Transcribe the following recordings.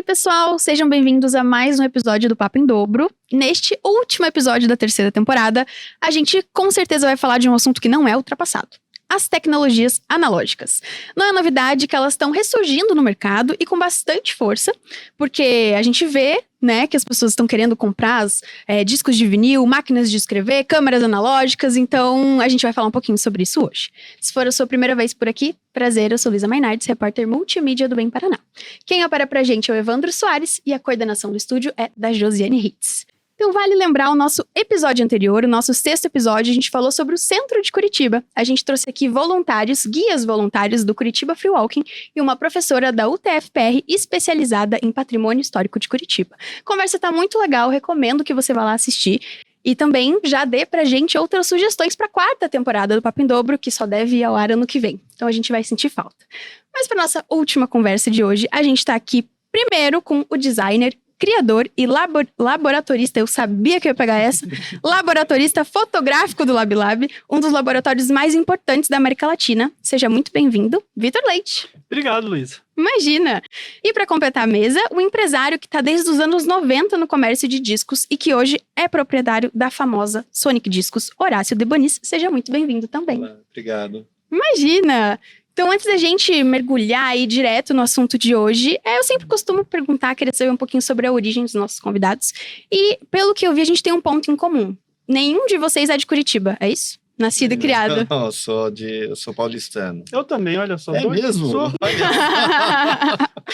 pessoal, sejam bem-vindos a mais um episódio do Papo em Dobro. Neste último episódio da terceira temporada, a gente com certeza vai falar de um assunto que não é ultrapassado: as tecnologias analógicas. Não é novidade que elas estão ressurgindo no mercado e com bastante força, porque a gente vê, né, que as pessoas estão querendo comprar discos de vinil, máquinas de escrever, câmeras analógicas, então a gente vai falar um pouquinho sobre isso hoje. Se for a sua primeira vez por aqui, prazer, eu sou Luísa Mainardes, repórter multimídia do Bem Paraná. Quem opera pra gente é o Evandro Soares e a coordenação do estúdio é da Josiane Hitz. Então vale lembrar o nosso episódio anterior, o nosso sexto episódio, a gente falou sobre o centro de Curitiba. A gente trouxe aqui voluntários, guias voluntários do Curitiba Free Walking e uma professora da UTFPR especializada em patrimônio histórico de Curitiba. A conversa tá muito legal, recomendo que você vá lá assistir. E também já dê pra gente outras sugestões pra quarta temporada do Papo em Dobro, que só deve ir ao ar ano que vem. Então a gente vai sentir falta. Mas pra nossa última conversa de hoje, a gente tá aqui primeiro com o designer, criador e laboratorista, eu sabia que eu ia pegar essa, laboratorista fotográfico do LabLab, um dos laboratórios mais importantes da América Latina. Seja muito bem-vindo, Vitor Leite. Obrigado, Luísa. Imagina! E para completar a mesa, o empresário que está desde os anos 90 no comércio de discos e que hoje é proprietário da famosa Sonic Discos, Horácio de Bonis. Seja muito bem-vindo também. Olá, obrigado. Imagina! Então, antes da gente mergulhar aí direto no assunto de hoje, eu sempre costumo perguntar, querer saber um pouquinho sobre a origem dos nossos convidados. E, pelo que eu vi, a gente tem um ponto em comum. Nenhum de vocês é de Curitiba, é isso? Nascido e criado. Não, eu sou paulistano. Eu também, olha só. É mesmo? Sou...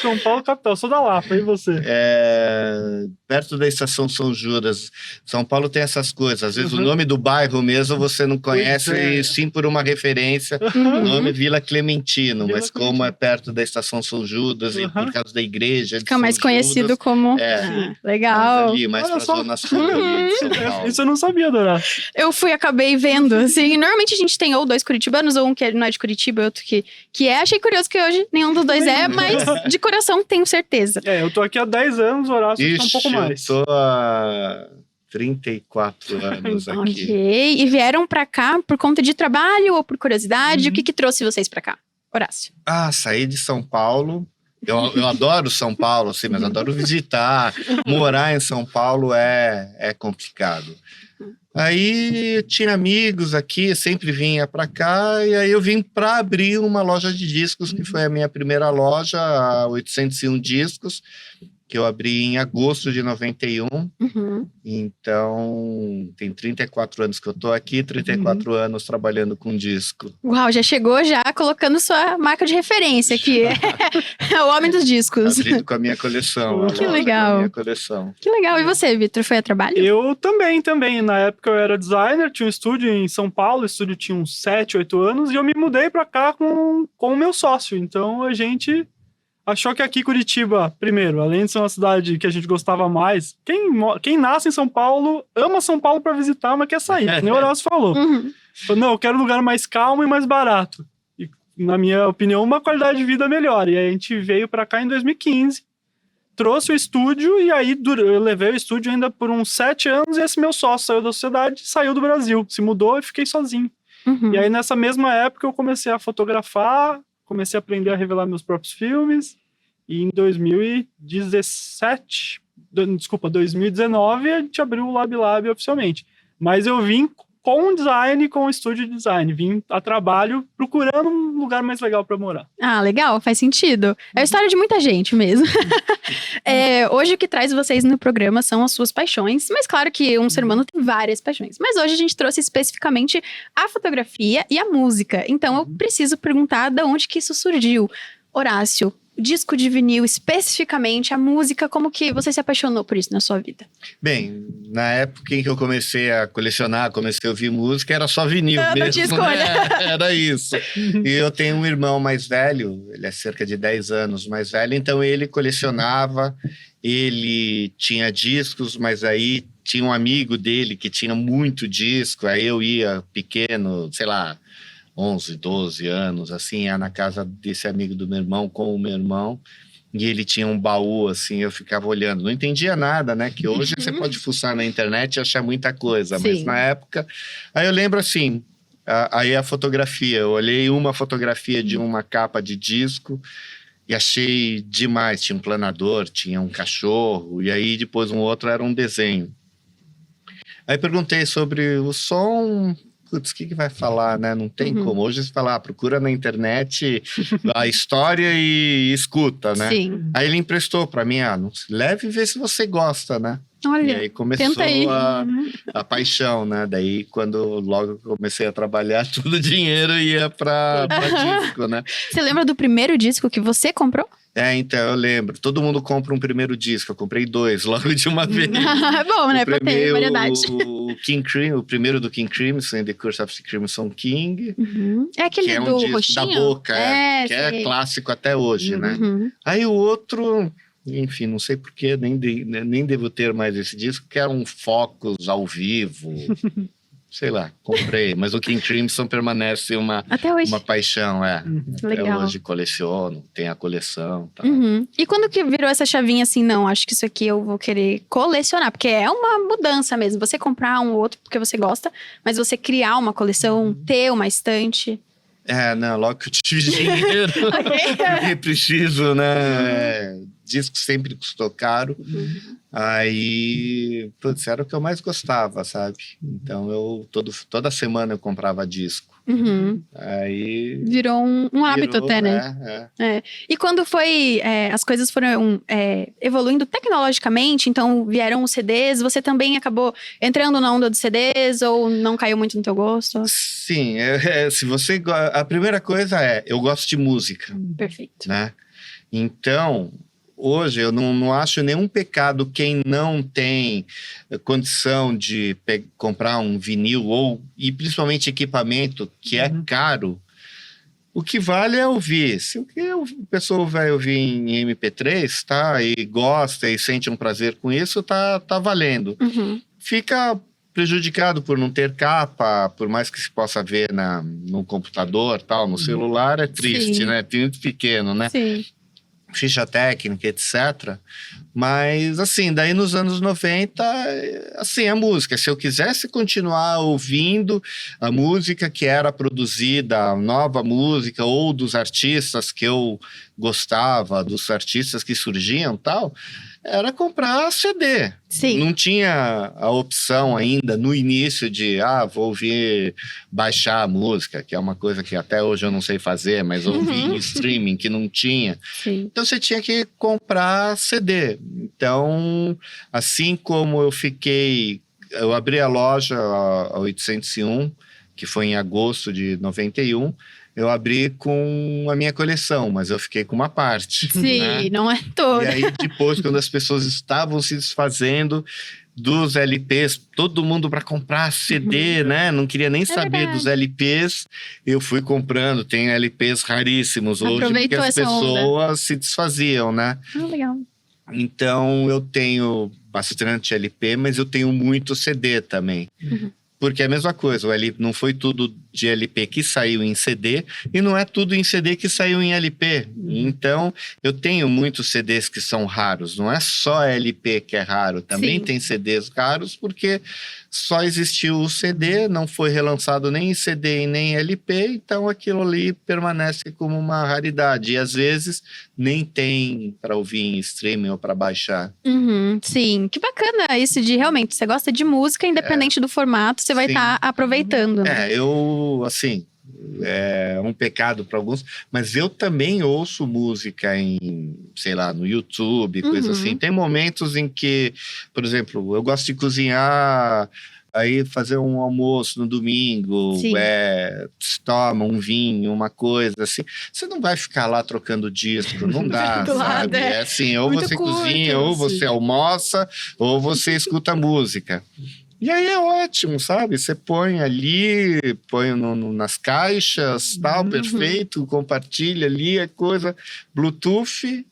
São Paulo, capital. Sou da Lapa, e você? Perto da Estação São Judas. São Paulo tem essas coisas. Às vezes o nome do bairro mesmo você não conhece, e sim por uma referência. O nome é Vila Clementino, mas como é perto da Estação São Judas e por causa da igreja de Fica mais São conhecido Judas, como... mais legal. ali, mais pra zona sul ali de São Paulo. Isso eu não sabia, Dora. Eu acabei vendo, assim. Normalmente a gente tem ou dois curitibanos, ou um que não é de Curitiba e outro que é. Achei curioso que hoje nenhum dos dois é, mas de coração tenho certeza. Eu tô aqui há 10 anos, Horácio está um pouco mais. Eu tô há 34 anos aqui. Ok. E vieram pra cá por conta de trabalho ou por curiosidade? O que trouxe vocês pra cá, Horácio? Saí de São Paulo. Eu adoro São Paulo, assim, mas adoro visitar. Morar em São Paulo é complicado. Aí eu tinha amigos aqui, sempre vinha para cá, e aí eu vim para abrir uma loja de discos, que foi a minha primeira loja, a 801 Discos, que eu abri em agosto de 91. Então, tem 34 anos que eu tô aqui, 34 anos trabalhando com disco. Uau, já chegou colocando sua marca de referência aqui. É o homem dos discos. Abrindo com a minha coleção. Que legal. Minha coleção. Que legal. E você, Vitor, foi a trabalho? Eu também. Na época eu era designer, tinha um estúdio em São Paulo, o estúdio tinha uns 7, 8 anos, e eu me mudei para cá com o meu sócio. Então a gente... achou que aqui Curitiba, primeiro, além de ser uma cidade que a gente gostava mais, quem nasce em São Paulo, ama São Paulo para visitar, mas quer sair, que nem o Horácio falou. Falou, não, eu quero um lugar mais calmo e mais barato. E, na minha opinião, uma qualidade de vida melhor. E aí a gente veio para cá em 2015, trouxe o estúdio, e aí eu levei o estúdio ainda por uns 7 anos, e esse meu sócio saiu da sociedade, saiu do Brasil, se mudou e fiquei sozinho. E aí nessa mesma época eu comecei a fotografar, comecei a aprender a revelar meus próprios filmes, e em 2019, a gente abriu o LabLab oficialmente. Mas eu vim com o design, com o estúdio de design. Vim a trabalho procurando um lugar mais legal para morar. Legal, faz sentido. É a história de muita gente mesmo. Hoje o que traz vocês no programa são as suas paixões, mas claro que um ser humano tem várias paixões. Mas hoje a gente trouxe especificamente a fotografia e a música. Então eu preciso perguntar de onde que isso surgiu. Horácio, disco de vinil, especificamente, a música, como que você se apaixonou por isso na sua vida? Bem, na época em que eu comecei a colecionar, comecei a ouvir música, era só vinil mesmo. Não tinha escolha. Era isso. E eu tenho um irmão mais velho, ele é cerca de 10 anos mais velho, então ele colecionava, ele tinha discos, mas aí tinha um amigo dele que tinha muito disco, aí eu ia pequeno, sei lá, 11, 12 anos, assim, ia na casa desse amigo do meu irmão, com o meu irmão, e ele tinha um baú, assim, eu ficava olhando. Não entendia nada, né? Que hoje você pode fuçar na internet e achar muita coisa, mas na época... Aí eu lembro, assim, aí a fotografia, eu olhei uma fotografia de uma capa de disco E achei demais. Tinha um planador, tinha um cachorro, e aí depois um outro era um desenho. Aí perguntei sobre o som. Putz, o que vai falar, né? Não tem como. Hoje você fala, procura na internet a história e escuta, né? Sim. Aí ele emprestou para mim, leve e vê se você gosta, né? Olha, e aí começou tenta aí. a paixão, né? Daí, quando logo comecei a trabalhar, todo o dinheiro ia para disco, né? Você lembra do primeiro disco que você comprou? Então, eu lembro. Todo mundo compra um primeiro disco. Eu comprei 2 logo de uma vez. É bom, né? Pra ter variedade. O King Crimson, o primeiro do King Crimson, The Curse of the Crimson King. É aquele que é do um disco roxinho? da Boca, que sei. é clássico até hoje, né? Aí o outro, enfim, não sei porquê, nem devo ter mais esse disco, que era um Focus ao vivo. Sei lá, comprei. Mas o King Crimson permanece até hoje. uma paixão, Legal. Até hoje coleciono, tem a coleção. Tá. E quando que virou essa chavinha assim, não, acho que isso aqui eu vou querer colecionar? Porque é uma mudança mesmo. Você comprar um ou outro porque você gosta, mas você criar uma coleção, ter uma estante. Não, logo que eu tive dinheiro, porque preciso, né? Disco sempre custou caro. Aí, putz, era o que eu mais gostava, sabe? Então, toda semana eu comprava disco. Aí... Virou um hábito até, né? E quando foi... as coisas foram evoluindo tecnologicamente, então vieram os CDs, você também acabou entrando na onda dos CDs ou não caiu muito no teu gosto? Sim, se você... A primeira coisa eu gosto de música. Perfeito. Né? Então... Hoje eu não acho nenhum pecado quem não tem condição de comprar um vinil e principalmente equipamento que é caro. O que vale é ouvir. Se o que a pessoa vai ouvir em MP3, tá? E gosta e sente um prazer com isso, tá valendo. Fica prejudicado por não ter capa, por mais que se possa ver no computador, tal, no celular, é triste, Sim. né? Muito pequeno, né? Sim. Ficha técnica, etc. Mas, assim, daí nos anos 90, assim, a música. Se eu quisesse continuar ouvindo a música que era produzida, a nova música, ou dos artistas que eu gostava, dos artistas que surgiam, tal, era comprar CD. Sim. Não tinha a opção ainda, no início, de, vou baixar a música, que é uma coisa que até hoje eu não sei fazer, mas ouvir em streaming, que não tinha. Sim. Então, você tinha que comprar CD. Então, assim como eu abri a loja a 801, que foi em agosto de 91, eu abri com a minha coleção, mas eu fiquei com uma parte. Sim, né? não é toda. E aí, depois, quando as pessoas estavam se desfazendo dos LPs, todo mundo para comprar CD, né? Não queria nem saber dos LPs. Eu fui comprando, tem LPs raríssimos hoje, porque as pessoas se desfaziam, né? Legal. Então, eu tenho bastante LP, mas eu tenho muito CD também. Porque é a mesma coisa, não foi tudo de LP que saiu em CD e não é tudo em CD que saiu em LP. Então, eu tenho muitos CDs que são raros. Não é só LP que é raro, também tem CDs raros, porque só existiu o CD, não foi relançado nem em CD e nem em LP, então aquilo ali permanece como uma raridade. E às vezes nem tem para ouvir em streaming ou para baixar. Sim, que bacana isso de realmente, você gosta de música, independente do formato, você vai estar aproveitando. Né? Assim, é um pecado para alguns, mas eu também ouço música sei lá, no YouTube, coisa assim. Tem momentos em que, por exemplo, eu gosto de cozinhar, aí fazer um almoço no domingo, toma um vinho, uma coisa assim. Você não vai ficar lá trocando disco, não dá, sabe? É assim, ou você cozinha, ou você almoça, ou você escuta música. E aí é ótimo, sabe? Você põe ali, põe nas caixas, tal, perfeito, compartilha ali a coisa, Bluetooth.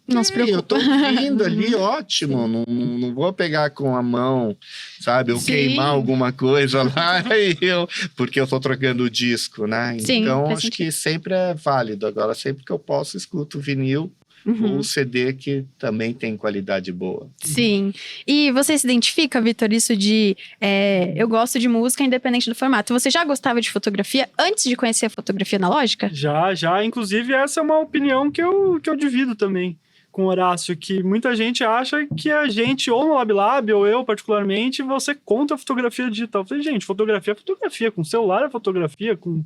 Não se preocupa. Eu tô ouvindo ali, ótimo. Não vou pegar com a mão, sabe? Eu queimar alguma coisa lá, porque eu tô trocando o disco, né? Então, acho que sempre é válido. Agora, sempre que eu posso, escuto vinil. um CD que também tem qualidade boa. Sim. E você se identifica, Vitor, isso de eu gosto de música independente do formato. Você já gostava de fotografia antes de conhecer a fotografia analógica? Já. Inclusive, essa é uma opinião que eu divido também com o Horácio, que muita gente acha que a gente, ou no LabLab, ou eu particularmente, você conta a fotografia digital. Eu falei, gente, fotografia é fotografia, com celular é fotografia, com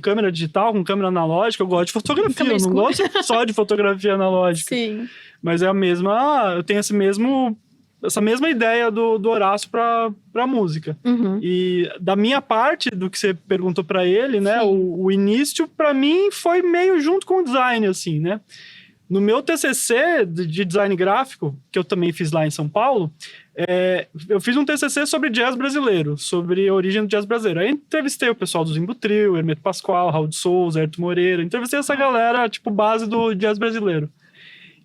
câmera digital, com câmera analógica, eu gosto de fotografia, eu não gosto só de fotografia analógica. Sim. Mas é eu tenho essa mesma ideia do Horácio pra música. Uhum. E da minha parte, do que você perguntou pra ele, né, o início pra mim foi meio junto com o design, assim, né? No meu TCC de design gráfico, que eu também fiz lá em São Paulo, eu fiz um TCC sobre jazz brasileiro, sobre a origem do jazz brasileiro. Aí entrevistei o pessoal do Zimbo Trio, Hermeto Pascoal, Raul de Souza, Ayrton Moreira. Entrevistei essa galera, tipo, base do jazz brasileiro.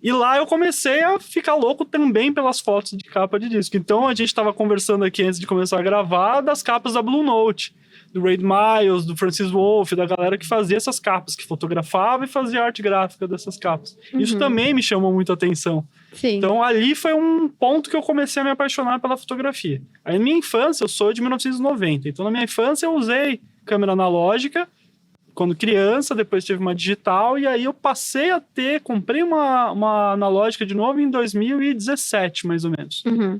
E lá eu comecei a ficar louco também pelas fotos de capa de disco. Então a gente estava conversando aqui antes de começar a gravar das capas da Blue Note, do Ray Miles, do Francis Wolff, da galera que fazia essas capas, que fotografava e fazia arte gráfica dessas capas. Isso também me chamou muito a atenção. Sim. Então ali foi um ponto que eu comecei a me apaixonar pela fotografia. Aí na minha infância, eu sou de 1990, então na minha infância eu usei câmera analógica, quando criança, depois tive uma digital, e aí eu comprei uma analógica de novo em 2017, mais ou menos. Uhum.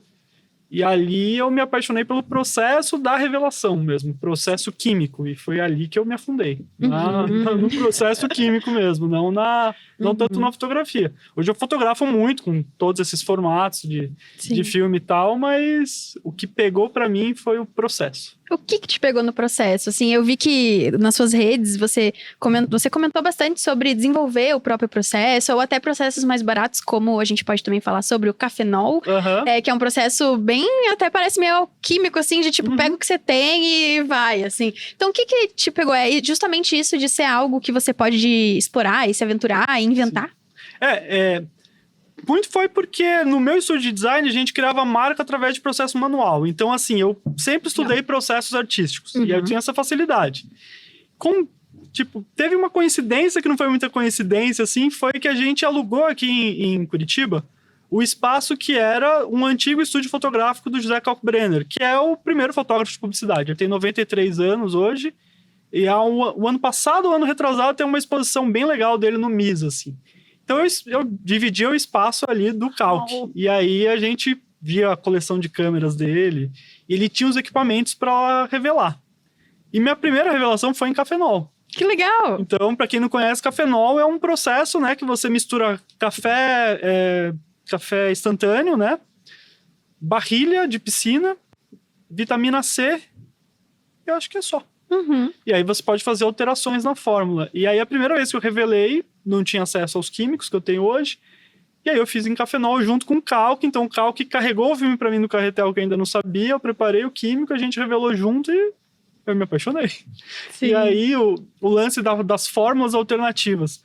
E ali eu me apaixonei pelo processo da revelação mesmo, processo químico, e foi ali que eu me afundei, no processo químico mesmo, não tanto na fotografia. Hoje eu fotografo muito com todos esses formatos de filme e tal, mas o que pegou pra mim foi o processo. O que te pegou no processo? Assim, eu vi que nas suas redes você comentou bastante sobre desenvolver o próprio processo, ou até processos mais baratos, como a gente pode também falar sobre o cafenol, que é um processo bem, até parece meio alquímico, assim, de tipo, pega o que você tem e vai, assim. Então, o que te pegou? É justamente isso de ser algo que você pode explorar e se aventurar e inventar? Muito foi porque no meu estúdio de design a gente criava marca através de processo manual. Então, assim, eu sempre estudei processos artísticos. E eu tinha essa facilidade. Teve uma coincidência que não foi muita coincidência, assim, foi que a gente alugou aqui em Curitiba o espaço que era um antigo estúdio fotográfico do José Kalkbrenner, que é o primeiro fotógrafo de publicidade. Ele tem 93 anos hoje. E o ano passado, o ano retrasado, tem uma exposição bem legal dele no MIS, assim. Então, eu dividia o espaço ali do Kalk. E aí, a gente via a coleção de câmeras dele. E ele tinha os equipamentos para revelar. E minha primeira revelação foi em cafenol. Que legal! Então, para quem não conhece, cafenol é um processo, né? Que você mistura café instantâneo, né? Barrilha de piscina, vitamina C. Eu acho que é só. E aí você pode fazer alterações na fórmula. E aí a primeira vez que eu revelei, não tinha acesso aos químicos que eu tenho hoje. E aí eu fiz em cafenol junto com o Kalk. Então o Kalk carregou o filme para mim no carretel que eu ainda não sabia. Eu preparei o químico, a gente revelou junto e eu me apaixonei. Sim. E aí o lance das fórmulas alternativas.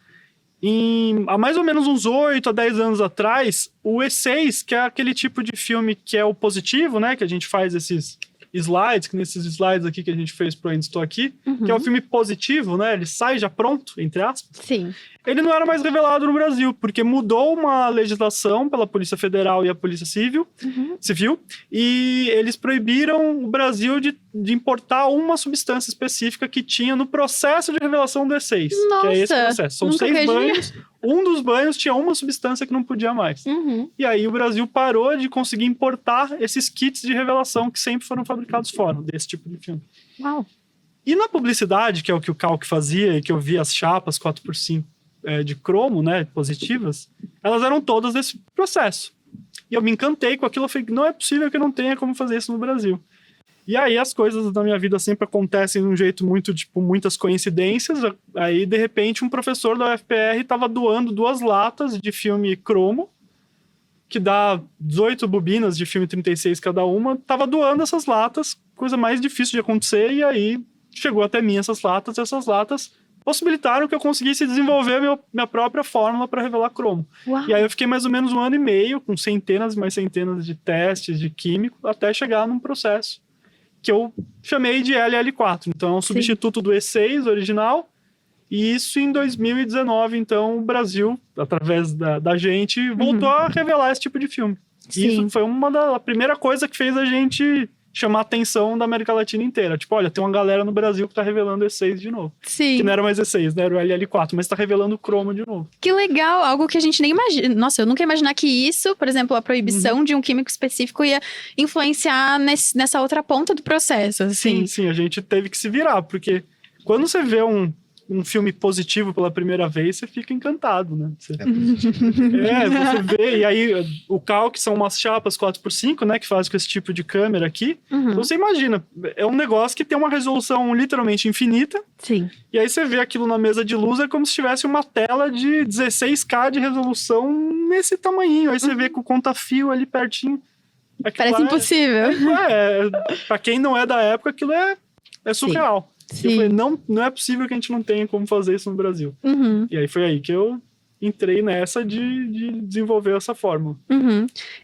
Há mais ou menos uns 8 a 10 anos atrás, o E6, que é aquele tipo de filme que é o positivo, né? Que a gente faz esses slides, que nesses slides aqui que a gente fez pro Ainda Estou Aqui, que é o filme positivo, né? Ele sai já pronto, entre aspas. Sim. Ele não era mais revelado no Brasil, porque mudou uma legislação pela Polícia Federal e a Polícia Civil, e eles proibiram o Brasil de importar uma substância específica que tinha no processo de revelação do E6. Nossa, que é esse processo. São 6 banhos, um dos banhos tinha uma substância que não podia mais. E aí o Brasil parou de conseguir importar esses kits de revelação que sempre foram fabricados fora desse tipo de filme. Uau! E na publicidade, que é o que o Kalk fazia, e que eu via as chapas 4x5 de cromo, né, positivas, elas eram todas desse processo. E eu me encantei com aquilo, eu falei, não é possível que eu não tenha como fazer isso no Brasil. E aí as coisas da minha vida sempre acontecem de um jeito muito, muitas coincidências. Aí, de repente, um professor da UFPR estava doando 2 latas de filme cromo, que dá 18 bobinas de filme 36 cada uma, estava doando essas latas, coisa mais difícil de acontecer, e aí chegou até mim essas latas, e essas latas possibilitaram que eu conseguisse desenvolver minha própria fórmula para revelar cromo. Uau. E aí eu fiquei mais ou menos 1 ano e meio, com centenas e mais centenas de testes de químico, até chegar num processo que eu chamei de LL4. Então é um substituto do E6 original, E isso em 2019, então, o Brasil, através da gente, voltou a revelar esse tipo de filme. Sim. E isso foi a primeira coisa que fez a gente chamar a atenção da América Latina inteira. Tipo, olha, tem uma galera no Brasil que tá revelando E6 de novo. Sim. Que não era mais E6, né? Era o LL4, mas tá revelando o Chroma de novo. Que legal, algo que a gente nem imagina. Nossa, eu nunca ia imaginar que isso, por exemplo, a proibição de um químico específico ia influenciar nessa outra ponta do processo, assim. Sim, a gente teve que se virar, porque quando você vê um filme positivo pela primeira vez, você fica encantado, né? Você vê, e aí o CAL, que são umas chapas 4x5, né, que faz com esse tipo de câmera aqui. Então você imagina, é um negócio que tem uma resolução literalmente infinita. Sim. E aí você vê aquilo na mesa de luz, é como se tivesse uma tela de 16K de resolução nesse tamanhinho. Aí você vê com o conta-fio ali pertinho. Parece impossível. Pra quem não é da época, aquilo é surreal. Sim. Eu falei, não é possível que a gente não tenha como fazer isso no Brasil. E aí foi aí que eu entrei nessa de desenvolver essa fórmula.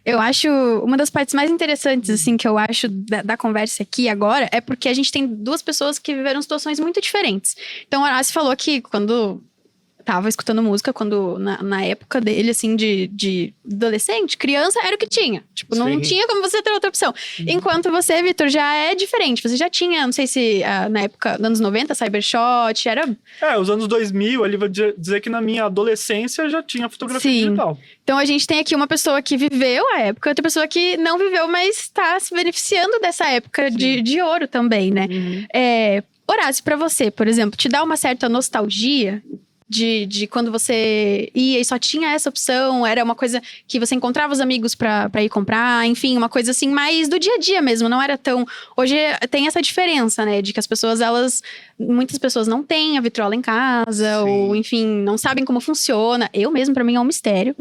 Eu acho, uma das partes mais interessantes, assim, que eu acho da conversa aqui agora, é porque a gente tem duas pessoas que viveram situações muito diferentes. Então, o Horácio falou que quando tava escutando música, quando na época dele, assim, de adolescente, criança, era o que tinha. Tipo, não tinha como você ter outra opção. Enquanto você, Vitor, já é diferente. Você já tinha, não sei se na época, nos anos 90, Cybershot, era... os anos 2000, ali vou dizer que na minha adolescência já tinha fotografia digital. Então, a gente tem aqui uma pessoa que viveu a época, outra pessoa que não viveu, mas está se beneficiando dessa época de ouro também, né? Horácio, pra você, por exemplo, te dá uma certa nostalgia de quando você ia e só tinha essa opção, era uma coisa que você encontrava os amigos pra ir comprar, enfim, uma coisa assim mais do dia a dia mesmo, não era tão... Hoje tem essa diferença, né, de que as pessoas, muitas pessoas não têm a vitrola em casa, ou enfim, não sabem como funciona. Eu mesmo, pra mim, é um mistério.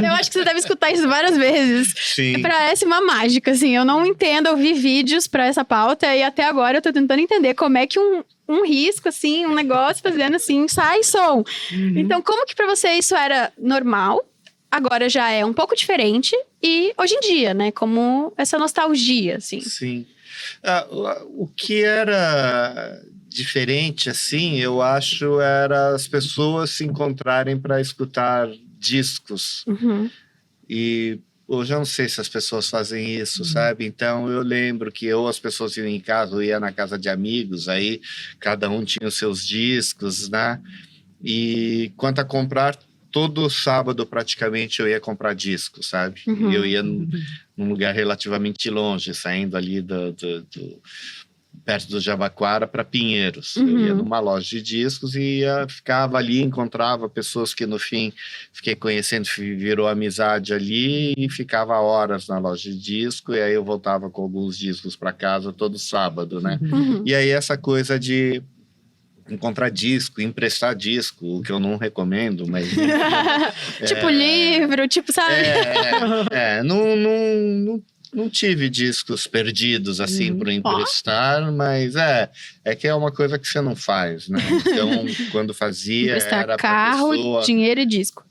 Eu acho que você deve escutar isso várias vezes. Sim. Parece uma mágica, assim, eu não entendo, eu vi vídeos pra essa pauta e até agora eu tô tentando entender como é que um risco, assim, um negócio fazendo assim, sai som. Então, como que pra você isso era normal, agora já é um pouco diferente, e hoje em dia, né, como essa nostalgia, assim. Sim. O que era diferente, assim, eu acho, era as pessoas se encontrarem para escutar discos. E hoje eu não sei se as pessoas fazem isso, sabe? Então eu lembro que ou as pessoas iam em casa, ou ia na casa de amigos, aí cada um tinha os seus discos, né? E quanto a comprar, todo sábado praticamente eu ia comprar discos, sabe? E eu ia num lugar relativamente longe, saindo ali perto do Jabaquara para Pinheiros. Eu ia numa loja de discos e ficava ali, encontrava pessoas que no fim fiquei conhecendo, virou amizade ali, e ficava horas na loja de disco, e aí eu voltava com alguns discos para casa todo sábado, né? E aí essa coisa de encontrar disco, emprestar disco, o que eu não recomendo, mas... tipo livro, tipo, sabe? Não tive discos perdidos, assim, para emprestar, mas é que é uma coisa que você não faz, né? Então, quando fazia, emprestar era carro, pra pessoa... dinheiro e disco.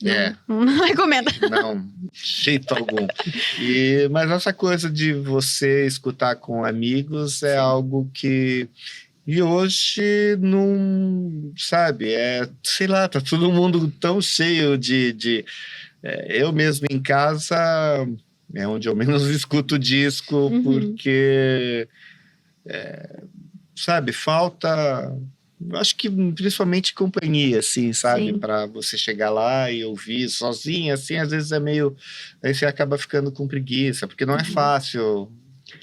Não recomendo. Não, de jeito algum. Mas essa coisa de você escutar com amigos é algo que... E hoje não, sabe, sei lá, tá todo mundo tão cheio eu mesmo em casa é onde eu menos escuto disco, porque, sabe, falta, acho que principalmente companhia, assim, sabe, para você chegar lá e ouvir sozinho, assim, às vezes aí você acaba ficando com preguiça, porque não é fácil...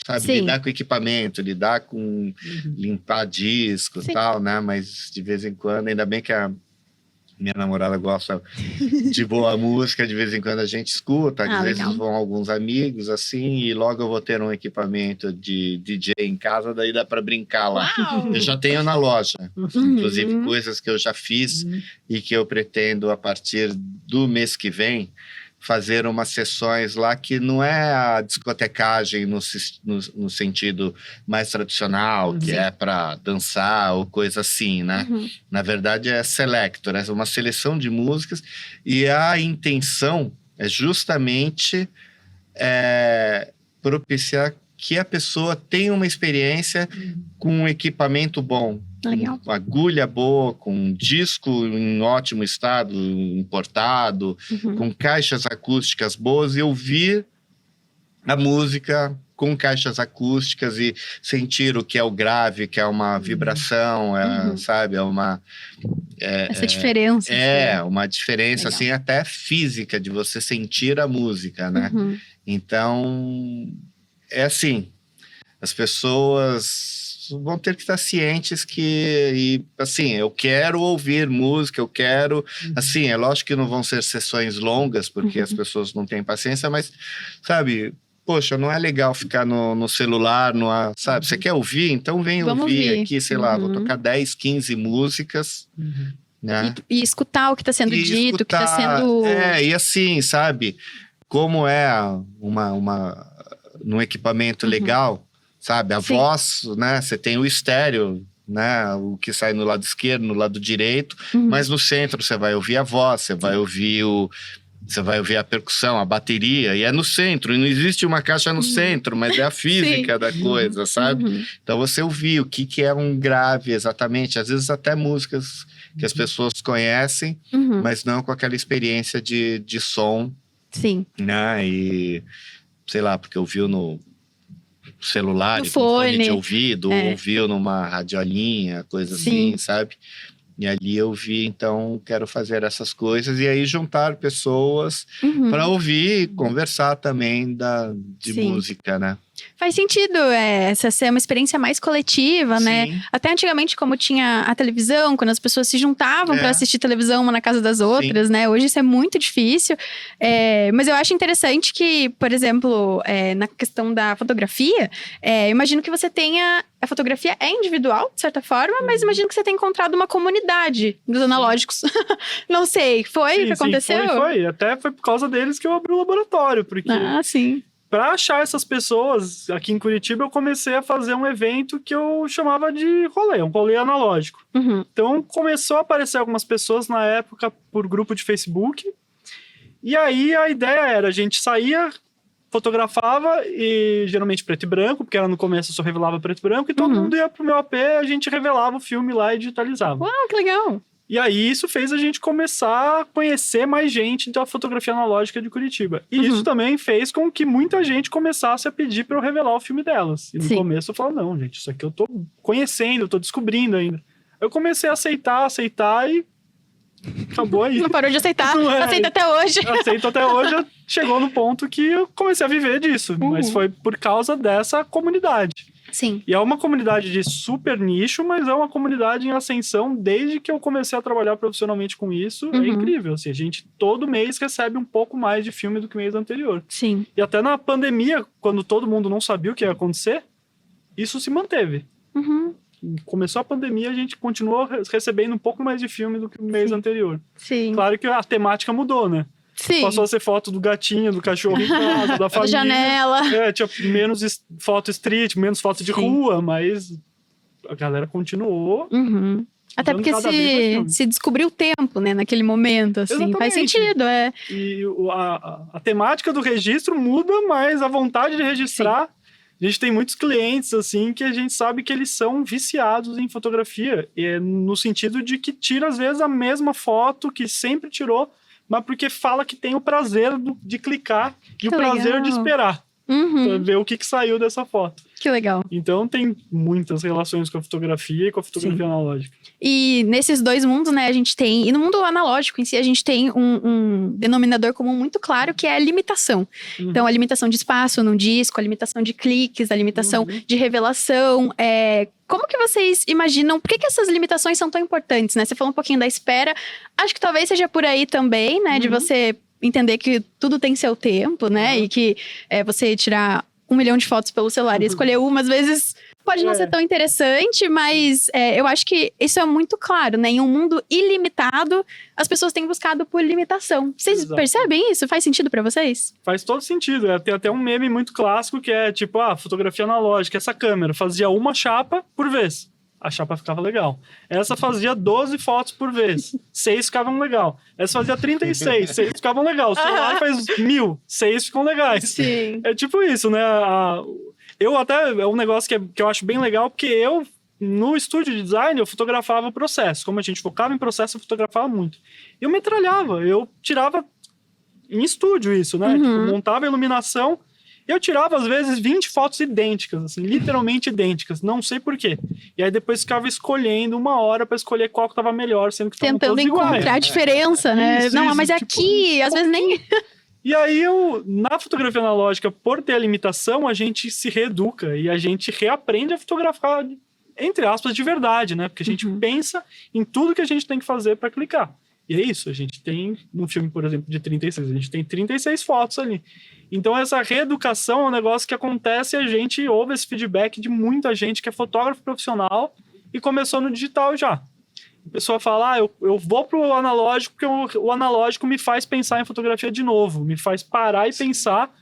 Sabe, lidar com equipamento, lidar com limpar disco e tal, né? Mas de vez em quando, ainda bem que a minha namorada gosta de boa música, de vez em quando a gente escuta, às vezes vão alguns amigos, assim, e logo eu vou ter um equipamento de DJ em casa, daí dá para brincar lá. Uau! Eu já tenho na loja, inclusive coisas que eu já fiz e que eu pretendo, a partir do mês que vem, fazer umas sessões lá que não é a discotecagem no sentido mais tradicional, que é para dançar ou coisa assim, né? Na verdade é selector, é uma seleção de músicas, e a intenção é justamente propiciar que a pessoa tenha uma experiência com um equipamento bom. Legal. Com agulha boa, com um disco em ótimo estado, importado, com caixas acústicas boas e ouvir a música com caixas acústicas e sentir o que é o grave, que é uma vibração, sabe? É uma... Essa diferença. uma diferença, Legal. assim, até física, de você sentir a música, né? Então, é assim, as pessoas vão ter que estar cientes que, assim, eu quero ouvir música, eu quero... Assim, é lógico que não vão ser sessões longas, porque as pessoas não têm paciência, mas, sabe... Poxa, não é legal ficar no celular, sabe? Você quer ouvir? Então vem ouvir aqui, sei lá, vou tocar 10, 15 músicas, né? E escutar o que está sendo dito, o que está sendo... e assim, sabe? Como é num equipamento legal, sabe? A voz, né? Você tem o estéreo, né? O que sai no lado esquerdo, no lado direito, mas no centro você vai ouvir a voz, você vai ouvir a percussão, a bateria, e é no centro, e não existe uma caixa no centro, mas é a física da coisa, sabe? Então você ouvir o que é um grave exatamente, às vezes até músicas que as pessoas conhecem, mas não com aquela experiência de som, né? E, sei lá, porque ouviu no celular, no e com fone de fone. ouvido, ou ouviu numa radiolinha, coisa assim, sabe? E ali eu vi, então, quero fazer essas coisas. E aí juntar pessoas para ouvir e conversar também de música, né? Faz sentido essa ser uma experiência mais coletiva, né? Até antigamente, como tinha a televisão, quando as pessoas se juntavam para assistir televisão uma na casa das outras, né? Hoje isso é muito difícil. Mas eu acho interessante que, por exemplo, na questão da fotografia, eu imagino que você tenha... A fotografia é individual, de certa forma, mas imagino que você tenha encontrado uma comunidade dos analógicos. Não sei, foi o que aconteceu? Foi. Até foi por causa deles que eu abri o laboratório, porque... sim. Para achar essas pessoas, aqui em Curitiba, eu comecei a fazer um evento que eu chamava de rolê, um rolê analógico. Então, começou a aparecer algumas pessoas na época por grupo de Facebook. E aí, a ideia era, a gente saía, fotografava, e geralmente preto e branco, porque era no começo eu só revelava preto e branco, e todo mundo ia pro meu AP, a gente revelava o filme lá e digitalizava. Uau, que legal! E aí, isso fez a gente começar a conhecer mais gente da fotografia analógica de Curitiba. E isso também fez com que muita gente começasse a pedir para eu revelar o filme delas. E no começo eu falava, não, gente, isso aqui eu tô conhecendo, eu tô descobrindo ainda. Eu comecei a aceitar e acabou aí. Não parou de aceitar, aceita até hoje. Aceito até hoje, chegou no ponto que eu comecei a viver disso. Mas foi por causa dessa comunidade. Sim. E é uma comunidade de super nicho, mas é uma comunidade em ascensão desde que eu comecei a trabalhar profissionalmente com isso. É incrível, assim, a gente todo mês recebe um pouco mais de filme do que o mês anterior. Sim. E até na pandemia, quando todo mundo não sabia o que ia acontecer, isso se manteve. Começou a pandemia, a gente continuou recebendo um pouco mais de filme do que o mês anterior. Sim. Claro que a temática mudou, né? Sim. Passou a ser foto do gatinho, do cachorro em casa, da família. Janela. Tinha menos foto street, menos foto de rua, mas a galera continuou. Até porque se descobriu o tempo, né, naquele momento, assim. Exatamente. Faz sentido, E a temática do registro muda, mas a vontade de registrar... A gente tem muitos clientes, assim, que a gente sabe que eles são viciados em fotografia. No sentido de que tira, às vezes, a mesma foto que sempre tirou, mas porque fala que tem o prazer de clicar e o prazer de esperar pra ver o que saiu dessa foto. Que legal. Então tem muitas relações com a fotografia e com a fotografia analógica. E nesses dois mundos, né, a gente tem... E no mundo analógico em si, a gente tem um denominador comum muito claro, que é a limitação. Então, a limitação de espaço num disco, a limitação de cliques, a limitação de revelação. Como que vocês imaginam... Por que essas limitações são tão importantes, né? Você falou um pouquinho da espera. Acho que talvez seja por aí também, né? De você entender que tudo tem seu tempo, né? E que você tirar 1 milhão de fotos pelo celular e escolher uma, às vezes... Pode não ser tão interessante, mas eu acho que isso é muito claro, né? Em um mundo ilimitado, as pessoas têm buscado por limitação. Vocês percebem isso? Faz sentido pra vocês? Faz todo sentido. Tem até um meme muito clássico que é tipo, fotografia analógica. Essa câmera fazia uma chapa por vez. A chapa ficava legal. Essa fazia 12 fotos por vez. 6 ficavam legal. Essa fazia 36. 6 ficavam legal. O celular faz 1000. 6 ficam legais. Sim. É tipo isso, né? Eu até, é um negócio que eu acho bem legal, porque no estúdio de design, eu fotografava o processo. Como a gente focava em processo, eu fotografava muito. Eu metralhava, eu tirava em estúdio isso, né? Tipo, montava a iluminação, eu tirava, às vezes, 20 fotos idênticas, assim, literalmente idênticas, não sei por quê. E aí depois ficava escolhendo 1 hora pra escolher qual que tava melhor, sendo que estavam Tentando todos iguais. encontrar a diferença, né? Isso, não, isso, mas tipo, aqui, às vezes nem... E aí, na fotografia analógica, por ter a limitação, a gente se reeduca e a gente reaprende a fotografar, entre aspas, de verdade, né? Porque a gente pensa em tudo que a gente tem que fazer para clicar. E é isso, a gente tem, num filme, por exemplo, de 36, a gente tem 36 fotos ali. Então, essa reeducação é um negócio que acontece e a gente ouve esse feedback de muita gente que é fotógrafo profissional e começou no digital já. A pessoa fala, eu vou pro analógico porque o analógico me faz pensar em fotografia de novo, me faz parar e pensar,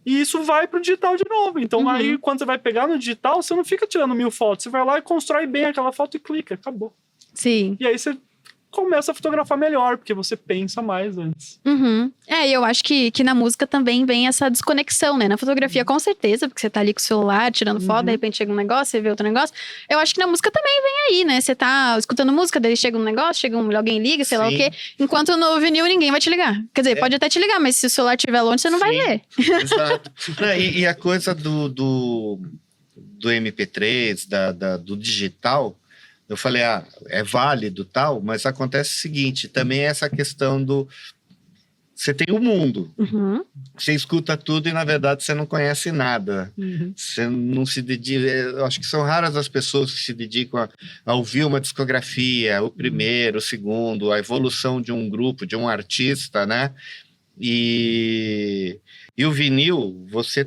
e isso vai pro digital de novo. Então, aí, quando você vai pegar no digital, você não fica tirando 1000 fotos, você vai lá e constrói bem aquela foto e clica, acabou. Sim. E aí você começa a fotografar melhor, porque você pensa mais antes. E eu acho que na música também vem essa desconexão, né? Na fotografia, com certeza, porque você tá ali com o celular, tirando foto, de repente chega um negócio, você vê outro negócio. Eu acho que na música também vem aí, né? Você tá escutando música, daí chega um negócio, alguém liga, sei lá o quê. Enquanto no vinil, ninguém vai te ligar. Quer dizer, pode até te ligar, mas se o celular estiver longe, você não vai ver. Exato. E a coisa do MP3, do digital... Eu falei, é válido tal, mas acontece o seguinte, também é essa questão você tem o mundo, você escuta tudo e na verdade você não conhece nada, você não se dedica, eu acho que são raras as pessoas que se dedicam a ouvir uma discografia, o primeiro, o segundo, a evolução de um grupo, de um artista, né? E o vinil, você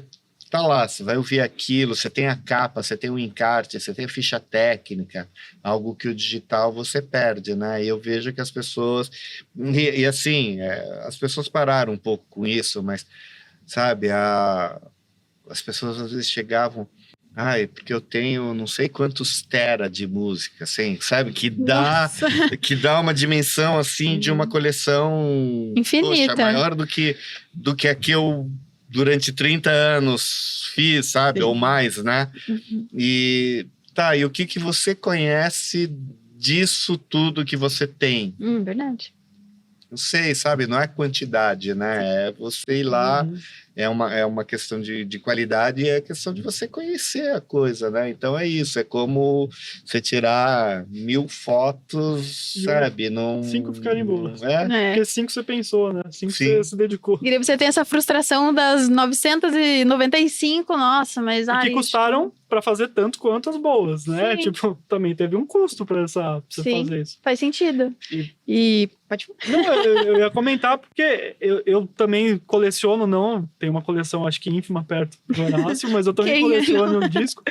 tá lá, você vai ouvir aquilo, você tem a capa, você tem o encarte, você tem a ficha técnica, algo que o digital você perde, né? E eu vejo que as pessoas... E assim, as pessoas pararam um pouco com isso, mas, sabe, as pessoas às vezes chegavam... porque eu tenho não sei quantos tera de música, assim, sabe? Que dá uma dimensão, assim, de uma coleção... infinita. Poxa, maior do que a que eu... durante 30 anos fiz, sabe? Ou mais, né? E o que você conhece disso tudo que você tem? Verdade. Não sei, sabe? Não é quantidade, né? É você ir lá, é uma questão de qualidade e é questão de você conhecer a coisa, né? Então é isso, é como você tirar 1000 fotos, sabe? 5 ficarem boas. É? Porque 5 você pensou, né? 5 você se dedicou. E daí você tem essa frustração das 995, nossa, mas... E que custaram pra fazer tanto quanto as boas, né? Sim. Tipo, também teve um custo pra você fazer isso. Faz sentido. E pode falar. Não, eu ia comentar porque eu também coleciono, tem uma coleção acho que ínfima perto do Horácio, mas eu também coleciono um disco.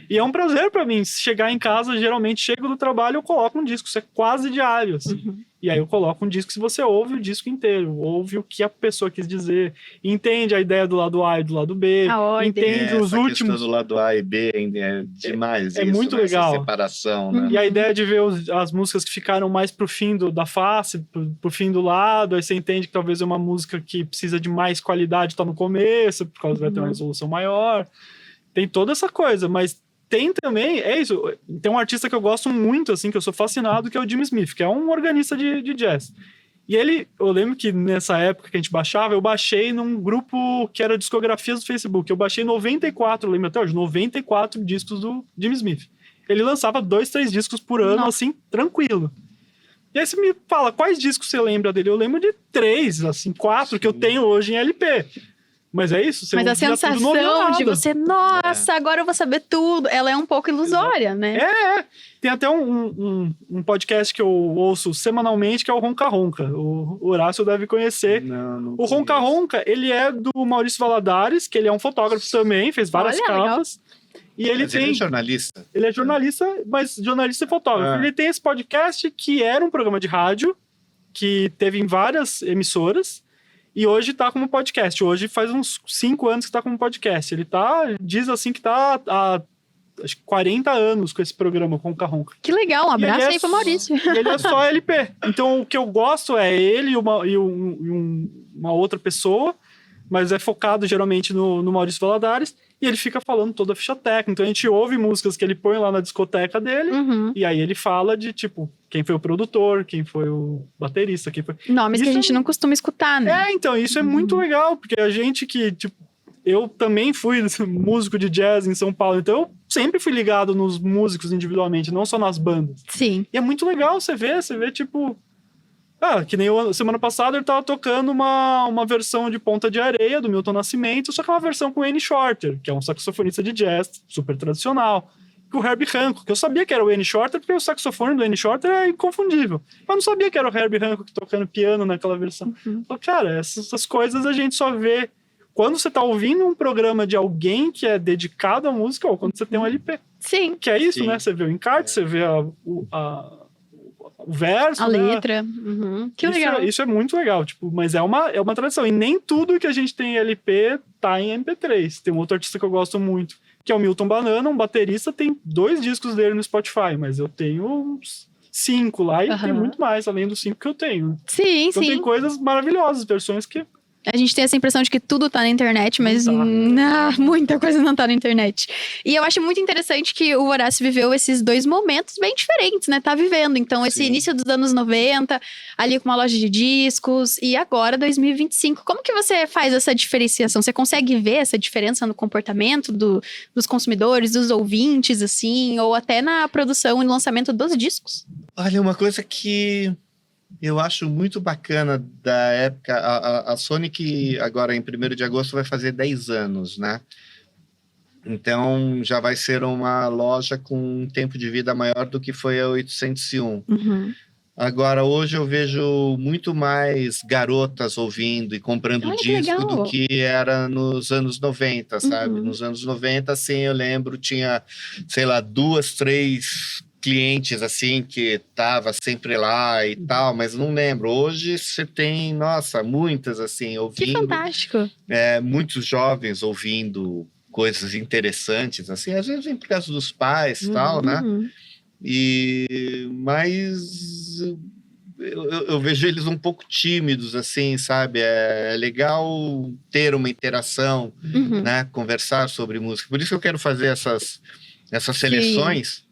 E é um prazer pra mim, se chegar em casa, geralmente chego do trabalho, eu coloco um disco, isso é quase diário, assim. E aí eu coloco um disco, se você ouve o disco inteiro, ouve o que a pessoa quis dizer, entende a ideia do lado A e do lado B, entende os últimos... do lado A e B é demais. É isso, muito legal. Essa separação, né? E a ideia de ver as músicas que ficaram mais pro fim da face, pro fim do lado, aí você entende que talvez é uma música que precisa de mais qualidade, tá no começo, por causa vai ter uma resolução maior. Tem toda essa coisa, mas tem também, tem um artista que eu gosto muito, assim, que eu sou fascinado, que é o Jimmy Smith, que é um organista de jazz. E eu lembro que nessa época que a gente baixava, eu baixei num grupo que era discografias do Facebook. Eu baixei 94, lembro até hoje, 94 discos do Jimmy Smith. Ele lançava 2, 3 discos por ano, assim, tranquilo. E aí você me fala, quais discos você lembra dele? Eu lembro de 3, assim, 4 que eu tenho hoje em LP. Mas é isso, você Mas a sensação de você, nossa, agora eu vou saber tudo, ela é um pouco ilusória, né? Tem até um podcast que eu ouço semanalmente, que é o Ronca Ronca. O Horácio deve conhecer. Não o Ronca Ronca, ele é do Maurício Valadares, que ele é um fotógrafo também, fez várias capas. E ele ele é jornalista? Ele é jornalista, mas jornalista e fotógrafo. Ele tem esse podcast que era um programa de rádio, que teve em várias emissoras, e hoje tá como podcast. Hoje faz uns 5 anos que tá como podcast. Ele diz assim que tá há acho que 40 anos com esse programa, com o Ronca. Que legal, um abraço aí pro Maurício. E ele é só LP. Então o que eu gosto é ele e uma outra pessoa, mas é focado geralmente no Maurício Valadares. e ele fica falando toda a ficha técnica. Então a gente ouve músicas que ele põe lá na discoteca dele, Uhum. e aí ele fala de, tipo, quem foi o produtor, quem foi o baterista, quem foi... Nomes que a Isso gente não costuma escutar, né? Então, isso é muito legal, porque a gente que, tipo, eu também fui músico de jazz em São Paulo, então eu sempre fui ligado nos músicos individualmente, não só nas bandas. Sim. E é muito legal você ver, tipo... que nem semana passada ele tava tocando uma versão de Ponta de Areia, do Milton Nascimento, só que é uma versão com o Wayne Shorter, que é um saxofonista de jazz super tradicional. Com o Herbie Hancock, que eu sabia que era o Wayne Shorter, porque o saxofone do Wayne Shorter é inconfundível. Mas eu não sabia que era o Herbie Hancock tocando piano naquela versão. Então, cara, essas coisas a gente só vê quando você tá ouvindo um programa de alguém que é dedicado à música, ou quando você tem um LP. Sim. Que é isso, Sim. né? Você vê o encarte, você vê o verso, A né? letra. Uhum. Que legal. Isso é muito legal, tipo, mas é uma tradição. E nem tudo que a gente tem em LP tá em MP3. Tem um outro artista que eu gosto muito, que é o Milton Banana, um baterista, tem 2 discos dele no Spotify, mas eu tenho uns 5 lá e tem muito mais, além dos 5 que eu tenho. Sim, Então sim. tem coisas maravilhosas, versões que... A gente tem essa impressão de que tudo tá na internet, mas Não tá. muita coisa não tá na internet. E eu acho muito interessante que o Horácio viveu esses 2 momentos bem diferentes, né? Tá vivendo. Então, esse Sim. início dos anos 90, ali com uma loja de discos, e agora 2025. Como que você faz essa diferenciação? Você consegue ver essa diferença no comportamento dos consumidores, dos ouvintes, assim, ou até na produção e lançamento dos discos? Olha, uma coisa que eu acho muito bacana da época, a Sony, que agora em 1º de agosto vai fazer 10 anos, né? Então já vai ser uma loja com um tempo de vida maior do que foi a 801. Uhum. Agora, hoje eu vejo muito mais garotas ouvindo e comprando Olha que disco legal. do que era nos anos 90, sabe? Uhum. Nos anos 90, assim, eu lembro, tinha, sei lá, 2, 3 clientes, assim, que tava sempre lá e tal, mas não lembro. Hoje você tem, nossa, muitas, assim, Que ouvindo. fantástico. Muitos jovens ouvindo coisas interessantes, assim, às vezes vem por causa dos pais e tal, né? Uhum. Mas eu vejo eles um pouco tímidos, assim, sabe? É legal ter uma interação, Uhum. né? Conversar sobre música. Por isso que eu quero fazer essas seleções,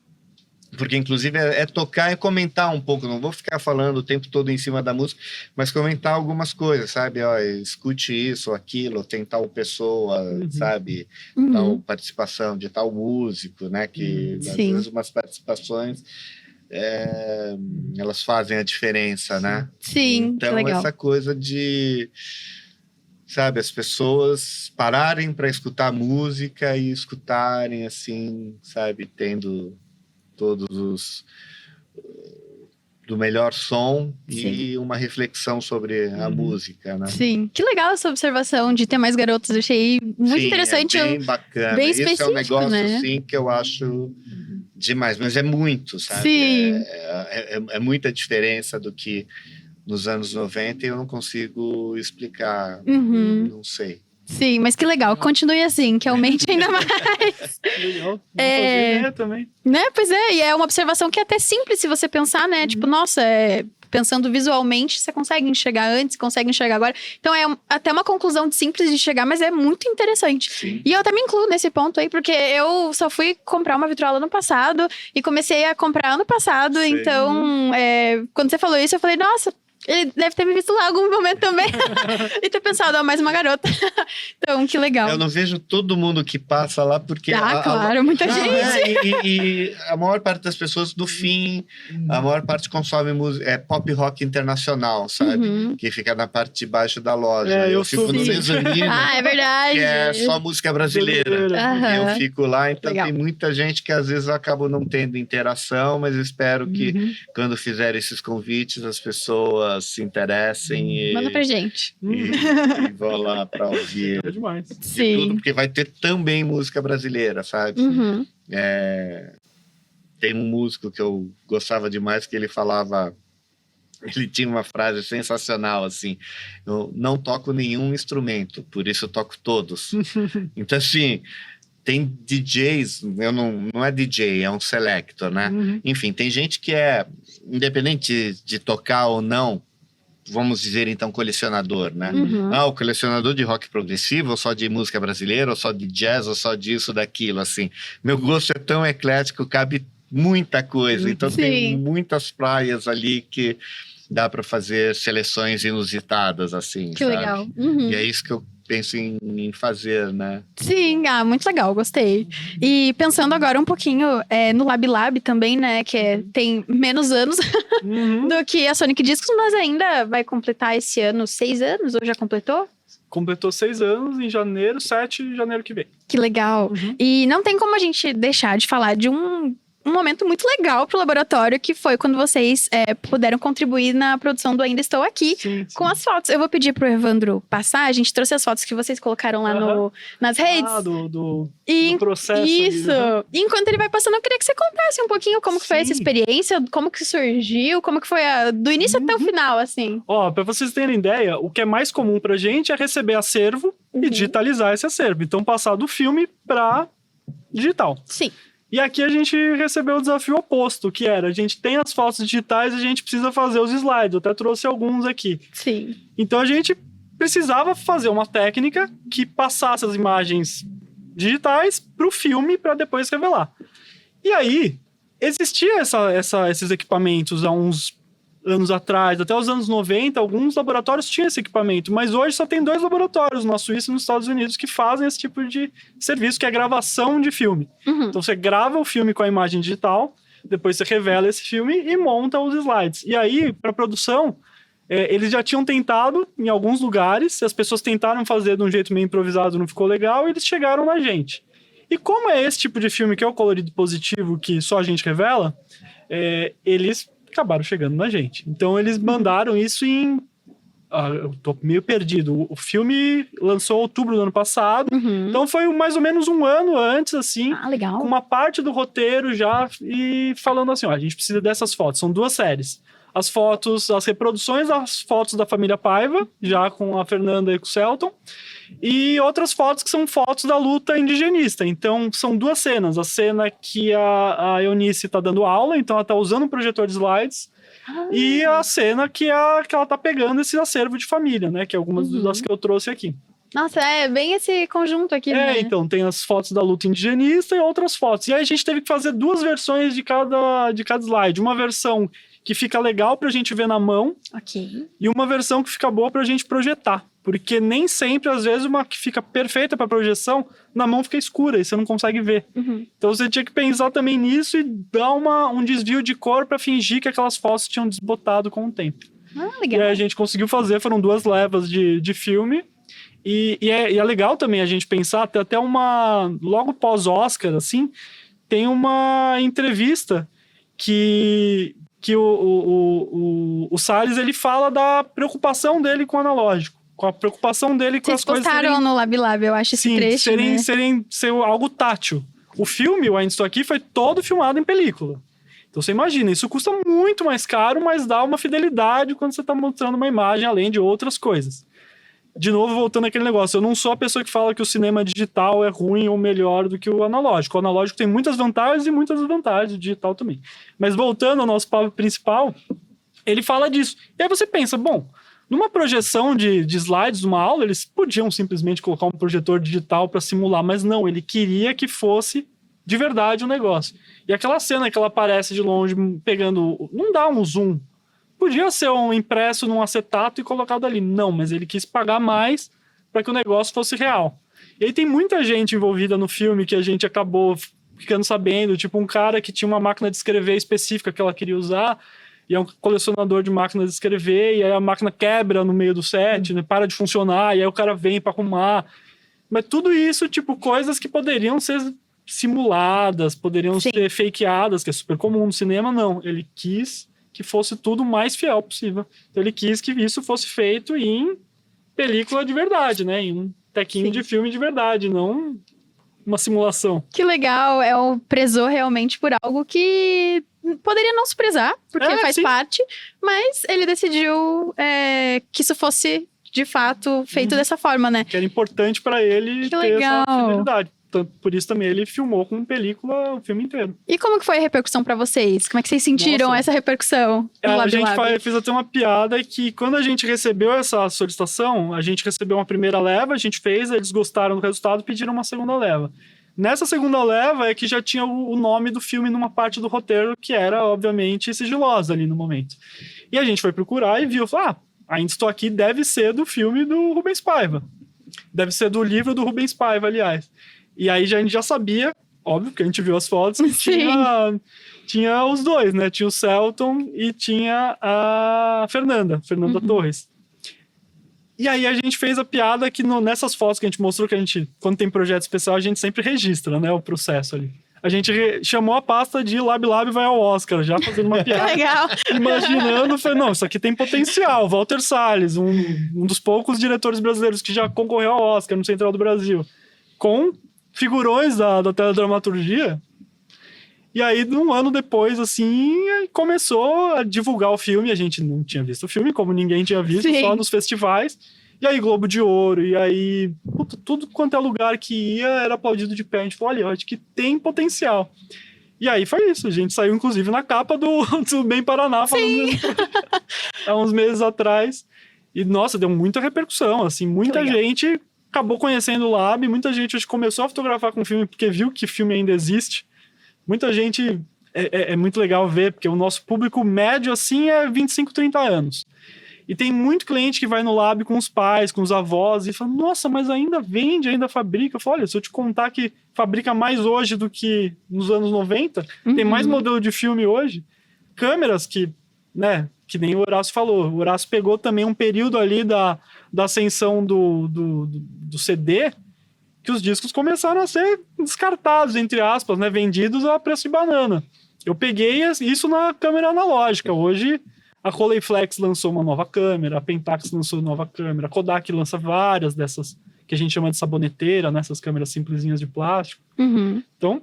porque inclusive é tocar e comentar um pouco. Não vou ficar falando o tempo todo em cima da música, mas comentar algumas coisas, sabe? Ó, escute isso ou aquilo, tem tal pessoa, sabe? Uhum. Tal participação de tal músico, né? Que às Sim. vezes umas participações elas fazem a diferença, né? Sim, Então que legal. essa coisa de, sabe, as pessoas pararem para escutar música e escutarem assim, sabe, tendo todos os do melhor som e uma reflexão sobre a música, né? Sim, que legal essa observação de ter mais garotos. Eu achei muito Sim, interessante. é bem bacana. bem Esse é um específico, negócio, né? assim, que eu acho demais. Mas é muito, sabe? Sim. É muita diferença do que nos anos 90 e eu não consigo explicar. Uhum. Não sei. Sim, mas que legal. Continue assim, que aumente ainda mais. Legal. Vou fazer ideia também. Né? Pois é, e é uma observação que é até simples se você pensar, né? Tipo, nossa, pensando visualmente, você consegue enxergar antes, consegue enxergar agora. Então é até uma conclusão simples de chegar, mas é muito interessante. Sim. E eu também incluo nesse ponto aí, porque eu só fui comprar uma vitrola ano passado e comecei a comprar ano passado. Sim. Então, quando você falou isso, eu falei, nossa, ele deve ter me visto lá em algum momento também. E ter pensado, ó, mais uma garota. Então, que legal. Eu não vejo todo mundo que passa lá, porque... Claro, muita Não, gente. E a maior parte das pessoas, do fim, a maior parte consome música, pop rock internacional, sabe? Uhum. Que fica na parte de baixo da loja. Eu eu fico sou no assim. mezanino, Ah, é verdade. que é só música brasileira. Aham. Eu fico lá, então Legal. tem muita gente que às vezes acaba não tendo interação, mas eu espero que quando fizer esses convites as pessoas se interessem Manda pra gente. e vão lá para ouvir É demais. de Sim. tudo, porque vai ter também música brasileira, sabe? Uhum. Tem um músico que eu gostava demais que ele falava, ele tinha uma frase sensacional assim: eu não toco nenhum instrumento, por isso eu toco todos. Então assim, tem DJs, não é DJ, é um selector, né? Enfim, tem gente que independente de tocar ou não, vamos dizer então, colecionador, né? Uhum. O colecionador de rock progressivo, ou só de música brasileira, ou só de jazz, ou só disso, daquilo, assim. Meu gosto é tão eclético, cabe muita coisa. Então tem muitas praias ali que dá para fazer seleções inusitadas, assim, Que sabe? legal. Uhum. E é isso que eu penso em fazer, né? Sim, muito legal, gostei. E pensando agora um pouquinho no Lab Lab também, né, que tem menos anos Uhum. do que a Sonic Discos, mas ainda vai completar esse ano 6 anos, ou já completou? Completou 6 anos em janeiro, 7 de janeiro que vem. Que legal. Uhum. E não tem como a gente deixar de falar de um momento muito legal pro laboratório, que foi quando vocês puderam contribuir na produção do Ainda Estou Aqui, Sim, com as fotos. Eu vou pedir pro Evandro passar, a gente trouxe as fotos que vocês colocaram lá nas redes. Do E processo. isso! Ali, né? E enquanto ele vai passando, eu queria que você contasse um pouquinho como que foi essa Sim. experiência, como que surgiu, como que foi do início até o final, assim. Ó, pra vocês terem ideia, o que é mais comum pra gente é receber acervo e digitalizar esse acervo. Então, passar do filme pra digital. Sim. E aqui a gente recebeu o desafio oposto, que era, a gente tem as fotos digitais e a gente precisa fazer os slides. Eu até trouxe alguns aqui. Sim. Então, a gente precisava fazer uma técnica que passasse as imagens digitais pro filme para depois revelar. E aí, existia esses equipamentos há uns anos atrás, até os anos 90, alguns laboratórios tinham esse equipamento, mas hoje só tem 2 laboratórios, na Suíça e nos Estados Unidos, que fazem esse tipo de serviço, que é gravação de filme. Uhum. Então você grava o filme com a imagem digital, depois você revela esse filme e monta os slides. E aí, para produção, eles já tinham tentado em alguns lugares, as pessoas tentaram fazer de um jeito meio improvisado, não ficou legal, e eles chegaram na gente. E como é esse tipo de filme que é o colorido positivo, que só a gente revela, eles acabaram chegando na gente. Então eles mandaram isso em... eu tô meio perdido. O filme lançou em outubro do ano passado, então foi mais ou menos um ano antes, assim, Legal. com uma parte do roteiro já, e falando assim, ó, a gente precisa dessas fotos. São 2 séries. As fotos, as reproduções das fotos da família Paiva, já com a Fernanda e com o Celton, e outras fotos que são fotos da luta indigenista. Então, são 2 cenas. A cena que a Eunice tá dando aula, então ela tá usando um projetor de slides, e a cena que ela tá pegando esse acervo de família, né? Que é algumas das que eu trouxe aqui. Nossa, é bem esse conjunto aqui, né? Então, tem as fotos da luta indigenista e outras fotos. E aí a gente teve que fazer 2 versões de cada slide. Uma versão que fica legal pra gente ver na mão, Ok. e uma versão que fica boa pra gente projetar. Porque nem sempre, às vezes, uma que fica perfeita pra projeção, na mão fica escura e você não consegue ver. Uhum. Então você tinha que pensar também nisso e dar um desvio de cor pra fingir que aquelas fotos tinham desbotado com o tempo. E Legal. aí a gente conseguiu fazer, foram 2 levas de filme. E é legal também a gente pensar, até logo pós-Oscar, assim, tem uma entrevista que o Salles, ele fala da preocupação dele com o analógico, com a preocupação dele com Vocês as coisas postaram no Lab Lab, eu acho, esse trecho, né? ser algo tátil. O filme, o Ainda Estou Aqui, foi todo filmado em película. Então você imagina, isso custa muito mais caro, mas dá uma fidelidade quando você está mostrando uma imagem, além de outras coisas. De novo, voltando àquele negócio, eu não sou a pessoa que fala que o cinema digital é ruim ou melhor do que o analógico. O analógico tem muitas vantagens e muitas desvantagens, o digital também. Mas voltando ao nosso papo principal, ele fala disso. E aí você pensa, bom, numa projeção de slides, numa aula, eles podiam simplesmente colocar um projetor digital para simular, mas não, ele queria que fosse de verdade o negócio. E aquela cena que ela aparece de longe pegando... Não dá um zoom. Podia ser um impresso num acetato e colocado ali. Não, mas ele quis pagar mais para que o negócio fosse real. E aí tem muita gente envolvida no filme que a gente acabou ficando sabendo, tipo um cara que tinha uma máquina de escrever específica que ela queria usar, e é um colecionador de máquinas de escrever, e aí a máquina quebra no meio do set, né, para de funcionar, e aí o cara vem para arrumar. Mas tudo isso, tipo, coisas que poderiam ser simuladas, poderiam ser fakeadas, que é super comum no cinema, não. Ele quis que fosse tudo o mais fiel possível. Então ele quis que isso fosse feito em película de verdade, né? Em um tequinho de filme de verdade, não uma simulação. Que legal, prezou realmente por algo que poderia não se prezar, porque faz parte, mas ele decidiu que isso fosse, de fato, feito dessa forma, né? Que era importante para ele ter essa fidelidade. por isso também ele filmou com película o filme inteiro. E como que foi a repercussão pra vocês? Como é que vocês sentiram Nossa. essa repercussão? no A Lab gente Lab? fez até uma piada que quando a gente recebeu essa solicitação, a gente recebeu uma primeira leva, a gente fez, eles gostaram do resultado e pediram uma segunda leva. Nessa segunda leva é que já tinha o nome do filme numa parte do roteiro que era, obviamente, sigilosa ali no momento. E a gente foi procurar e viu, falou, Ainda Estou Aqui deve ser do filme do Rubens Paiva. Deve ser do livro do Rubens Paiva, aliás. E aí a gente já sabia, óbvio, que a gente viu as fotos, que tinha os dois, né? Tinha o Celton e tinha a Fernanda Torres. E aí a gente fez a piada que nessas fotos que a gente mostrou, que a gente, quando tem projeto especial, a gente sempre registra, né? O processo ali. A gente chamou a pasta de Lab Lab vai ao Oscar, já fazendo uma piada. Legal. Imaginando, foi, não, isso aqui tem potencial. Walter Salles, um dos poucos diretores brasileiros que já concorreu ao Oscar no Central do Brasil, com figurões da teledramaturgia. E aí, um ano depois, assim, começou a divulgar o filme. A gente não tinha visto o filme, como ninguém tinha visto, só nos festivais. E aí, Globo de Ouro, e aí, tudo quanto é lugar que ia era aplaudido de pé. A gente falou, olha, eu acho que tem potencial. E aí foi isso. A gente saiu, inclusive, na capa do Bem Paraná, falando há uns meses atrás. E, nossa, deu muita repercussão, assim, muita gente acabou conhecendo o Lab, muita gente acho, começou a fotografar com o filme porque viu que o filme ainda existe. Muita gente, é muito legal ver, porque o nosso público médio, assim, é 25, 30 anos. E tem muito cliente que vai no Lab com os pais, com os avós, e fala, nossa, mas ainda vende, ainda fabrica. Eu falo, olha, se eu te contar que fabrica mais hoje do que nos anos 90, tem mais modelo de filme hoje, câmeras que, né, que nem o Horácio falou. O Horácio pegou também um período ali da ascensão do CD, que os discos começaram a ser descartados, entre aspas, né, vendidos a preço de banana. Eu peguei isso na câmera analógica. Hoje, a Rolleiflex lançou uma nova câmera, a Pentax lançou uma nova câmera, a Kodak lança várias dessas que a gente chama de saboneteira, né, essas câmeras simplesinhas de plástico. Então,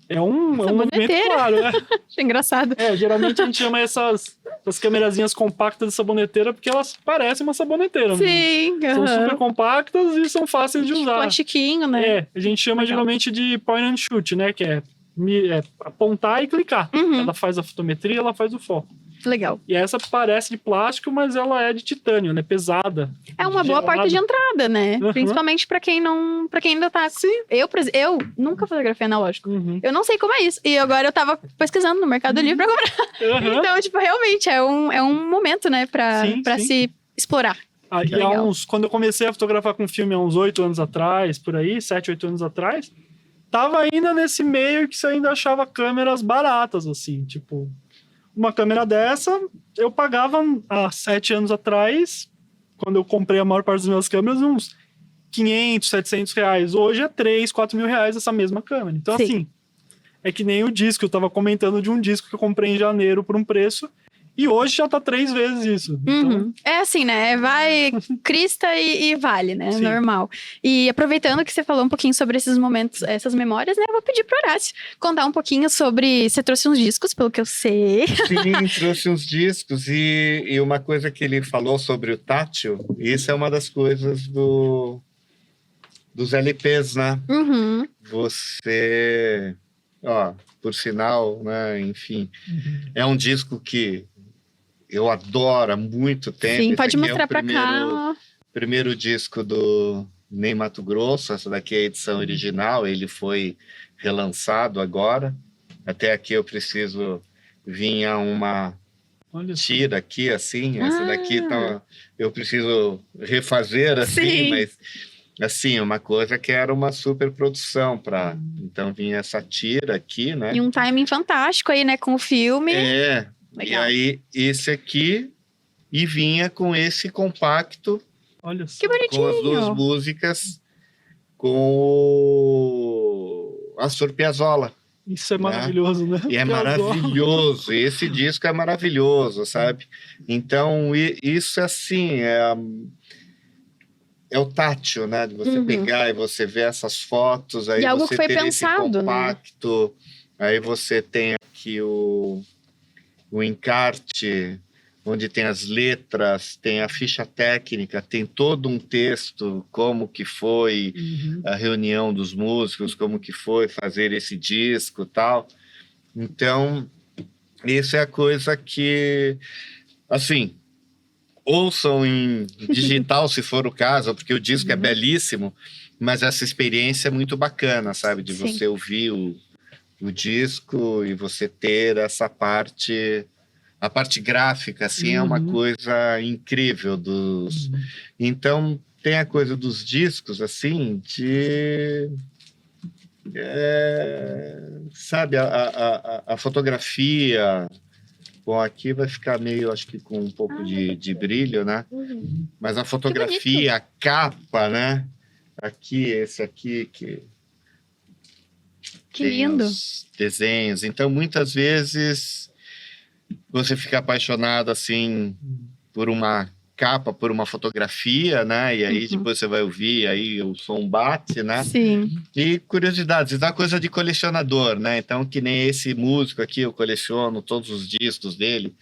é um movimento claro, né? Engraçado. Geralmente a gente chama essas câmerazinhas compactas de saboneteira porque elas parecem uma saboneteira. Sim. São super compactas e são fáceis de usar. Plastiquinho, né? A gente chama geralmente de point and shoot, né? Que é apontar e clicar. Ela faz a fotometria, ela faz o foco. Legal. E essa parece de plástico, mas ela é de titânio, ela é pesada. É uma boa porta de entrada, né? Principalmente pra quem ainda tá... Sim. Eu nunca fotografei analógico. Eu não sei como é isso. E agora eu tava pesquisando no Mercado Livre pra comprar. Então, tipo, realmente é um momento, né? Pra se explorar. Quando eu comecei a fotografar com filme há uns 8 anos atrás, por aí, 7, 8 anos atrás, tava ainda nesse meio que você ainda achava câmeras baratas, assim, tipo... Uma câmera dessa, eu pagava há 7 anos atrás, quando eu comprei a maior parte das minhas câmeras, uns 500, 700 reais. Hoje é 3, 4 mil reais essa mesma câmera. Então, assim, é que nem o disco. Eu tava comentando de um disco que eu comprei em janeiro por um preço, e hoje já tá 3 vezes isso. Então... É assim, né? Vai, crista e vale, né? Sim. Normal. E aproveitando que você falou um pouquinho sobre esses momentos, essas memórias, né? Eu vou pedir pro Horácio contar um pouquinho sobre... Você trouxe uns discos, pelo que eu sei. Sim, trouxe uns discos. E uma coisa que ele falou sobre o tátil, isso é uma das coisas dos LPs, né? Você... por sinal, né? Enfim, é um disco que eu adoro há muito tempo. Sim, pode mostrar pra cá. Primeiro disco do Ney Matogrosso, essa daqui é a edição original, ele foi relançado agora. Até aqui eu preciso vinha uma tira aqui, assim, essa daqui eu preciso refazer, assim, mas assim, uma coisa que era uma super produção para... Então vinha essa tira aqui, né? E um timing fantástico aí, né, com o filme. Legal. E aí esse aqui e vinha com esse compacto. Olha só. Que bonitinho. Com as 2 músicas com o Astor Piazzolla. Isso é maravilhoso, né? E é maravilhoso. Esse disco é maravilhoso, sabe? Então, isso assim, é o tátil, né? De você pegar e você ver essas fotos, aí algo você que foi ter pensado, esse compacto, aí você tem aqui o encarte onde tem as letras, tem a ficha técnica, tem todo um texto, como que foi a reunião dos músicos, como que foi fazer esse disco e tal. Então, isso é a coisa que, assim, ouçam em digital, se for o caso, porque o disco é belíssimo, mas essa experiência é muito bacana, sabe? De você ouvir o disco e você ter essa parte... A parte gráfica, assim, é uma coisa incrível dos... Então, tem a coisa dos discos, assim, de... sabe, a fotografia... Bom, aqui vai ficar meio, acho que com um pouco de brilho, né? Mas a fotografia, a capa, né? Aqui, esse aqui, que lindo. Os desenhos. Então, muitas vezes... você fica apaixonado, assim, por uma capa, por uma fotografia, né? E aí depois você vai ouvir, aí o som bate, né? Sim. E curiosidades, da coisa de colecionador, né? Então, que nem esse músico aqui, eu coleciono todos os discos dele.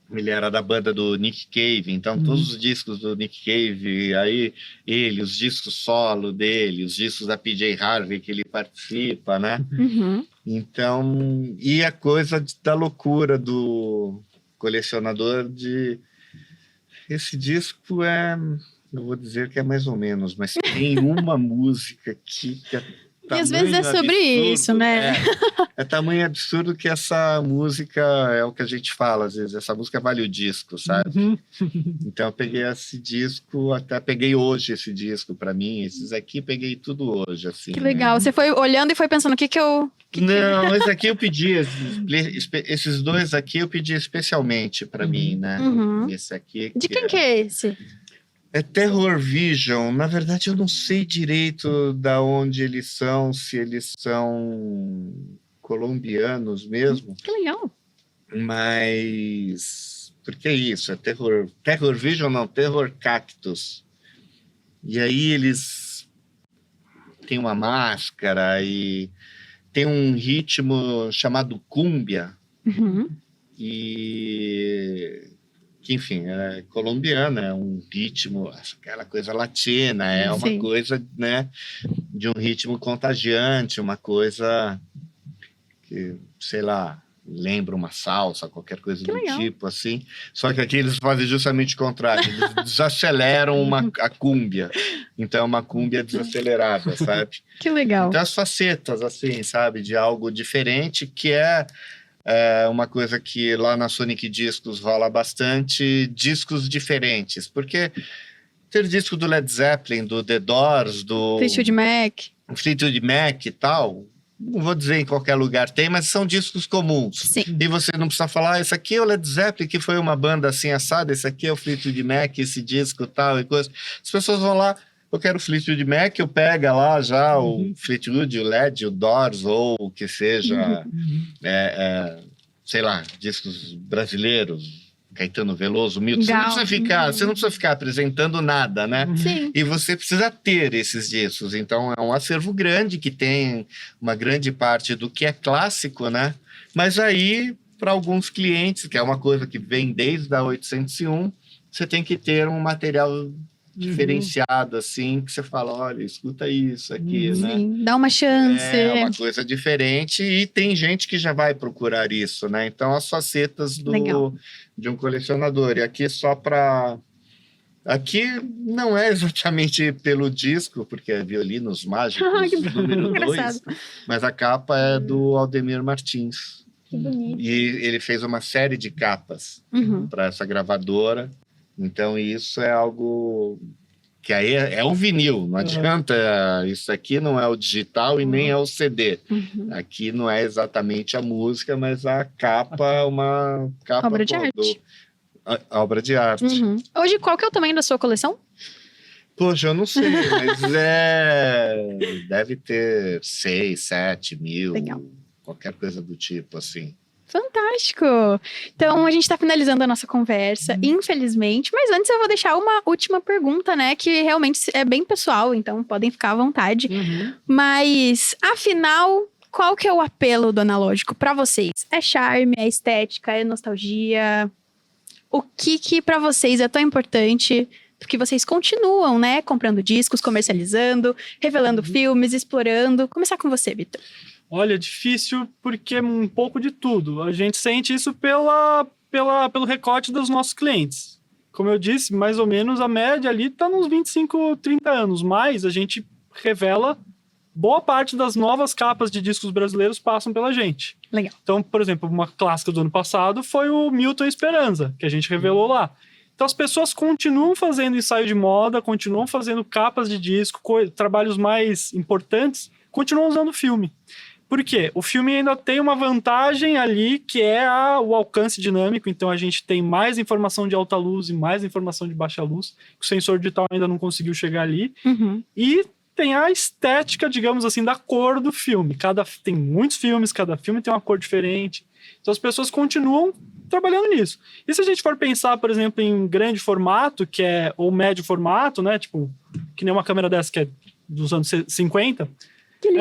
Ele era da banda do Nick Cave, então todos os discos do Nick Cave, aí ele, os discos solo dele, os discos da PJ Harvey que ele participa, né? Então, e a coisa da loucura do colecionador de... Esse disco eu vou dizer que é mais ou menos, mas tem uma música aqui que é e às vezes é sobre absurdo, isso, né? É tamanho absurdo que essa música é o que a gente fala, às vezes, essa música vale o disco, sabe? Então eu peguei esse disco, até peguei hoje esse disco para mim, esses aqui peguei tudo hoje, assim. Que legal, né? Você foi olhando e foi pensando, o que eu... Não, esse aqui eu pedi, esses dois aqui eu pedi especialmente para mim, né? Esse aqui... De quem que é esse? É Terror Vision. Na verdade, eu não sei direito da onde eles são, se eles são colombianos mesmo. Que legal. Mas... porque é isso, é Terror Vision, não, Terror Cactus. E aí eles têm uma máscara e tem um ritmo chamado cúmbia. E... que, enfim, é colombiana, é um ritmo, aquela coisa latina, é uma coisa, né, de um ritmo contagiante, uma coisa que, sei lá, lembra uma salsa, qualquer coisa do tipo, assim. Só que aqui eles fazem justamente o contrário, eles desaceleram a cúmbia. Então é uma cúmbia desacelerada, sabe? Que legal. Então as facetas, assim, sabe, de algo diferente que é uma coisa que lá na Sonic Discos rola bastante, discos diferentes, porque ter disco do Led Zeppelin, do The Doors, do Fleetwood Mac e tal, não vou dizer em qualquer lugar tem, mas são discos comuns. Sim. E você não precisa falar, esse aqui é o Led Zeppelin, que foi uma banda assim assada, esse aqui é o Fleetwood Mac, esse disco tal e coisa. As pessoas vão lá, eu quero o Fleetwood Mac, eu pego lá já o Fleetwood, o Led, o Doors, ou o que seja, sei lá, discos brasileiros, Caetano Veloso, Milton. Você não precisa ficar apresentando nada, né? Sim. E você precisa ter esses discos. Então, é um acervo grande que tem uma grande parte do que é clássico, né? Mas aí, para alguns clientes, que é uma coisa que vem desde a 801, você tem que ter um material diferenciado, assim, que você fala, olha, escuta isso aqui, né? Sim, dá uma chance. É uma coisa diferente e tem gente que já vai procurar isso, né? Então, as facetas de um colecionador. E aqui só para... Aqui não é exatamente pelo disco, porque é Violinos Mágicos, número 2, mas a capa é do Aldemir Martins. Que bonito. E ele fez uma série de capas para essa gravadora. Então, isso é algo que aí é um vinil, não adianta, isso aqui não é o digital e nem é o CD. Aqui não é exatamente a música, mas a capa, uma capa... obra de arte. A obra de arte. Hoje, qual que é o tamanho da sua coleção? Poxa, eu não sei, mas deve ter 6, 7 mil, legal, qualquer coisa do tipo, assim. Fantástico! Então, a gente está finalizando a nossa conversa, infelizmente. Mas antes eu vou deixar uma última pergunta, né? Que realmente é bem pessoal, então podem ficar à vontade. Mas, afinal, qual que é o apelo do analógico para vocês? É charme, é estética, é nostalgia? O que para vocês é tão importante que vocês continuam, né, comprando discos, comercializando, revelando filmes, explorando? Começar com você, Vitor. Olha, é difícil porque é um pouco de tudo. A gente sente isso pelo recorte dos nossos clientes. Como eu disse, mais ou menos a média ali está nos 25, 30 anos, mas a gente revela boa parte das novas capas de discos brasileiros passam pela gente. Legal. Então, por exemplo, uma clássica do ano passado foi o Milton Esperanza, que a gente revelou lá. Então, as pessoas continuam fazendo ensaio de moda, continuam fazendo capas de disco, trabalhos mais importantes, continuam usando filme. Por quê? O filme ainda tem uma vantagem ali, que é o alcance dinâmico. Então, a gente tem mais informação de alta luz e mais informação de baixa luz. O sensor digital ainda não conseguiu chegar ali. Uhum. E tem a estética, digamos assim, da cor do filme. Tem muitos filmes, cada filme tem uma cor diferente. Então, as pessoas continuam trabalhando nisso. E se a gente for pensar, por exemplo, em grande formato, ou médio formato, né? Tipo, que nem uma câmera dessa que é dos anos 50...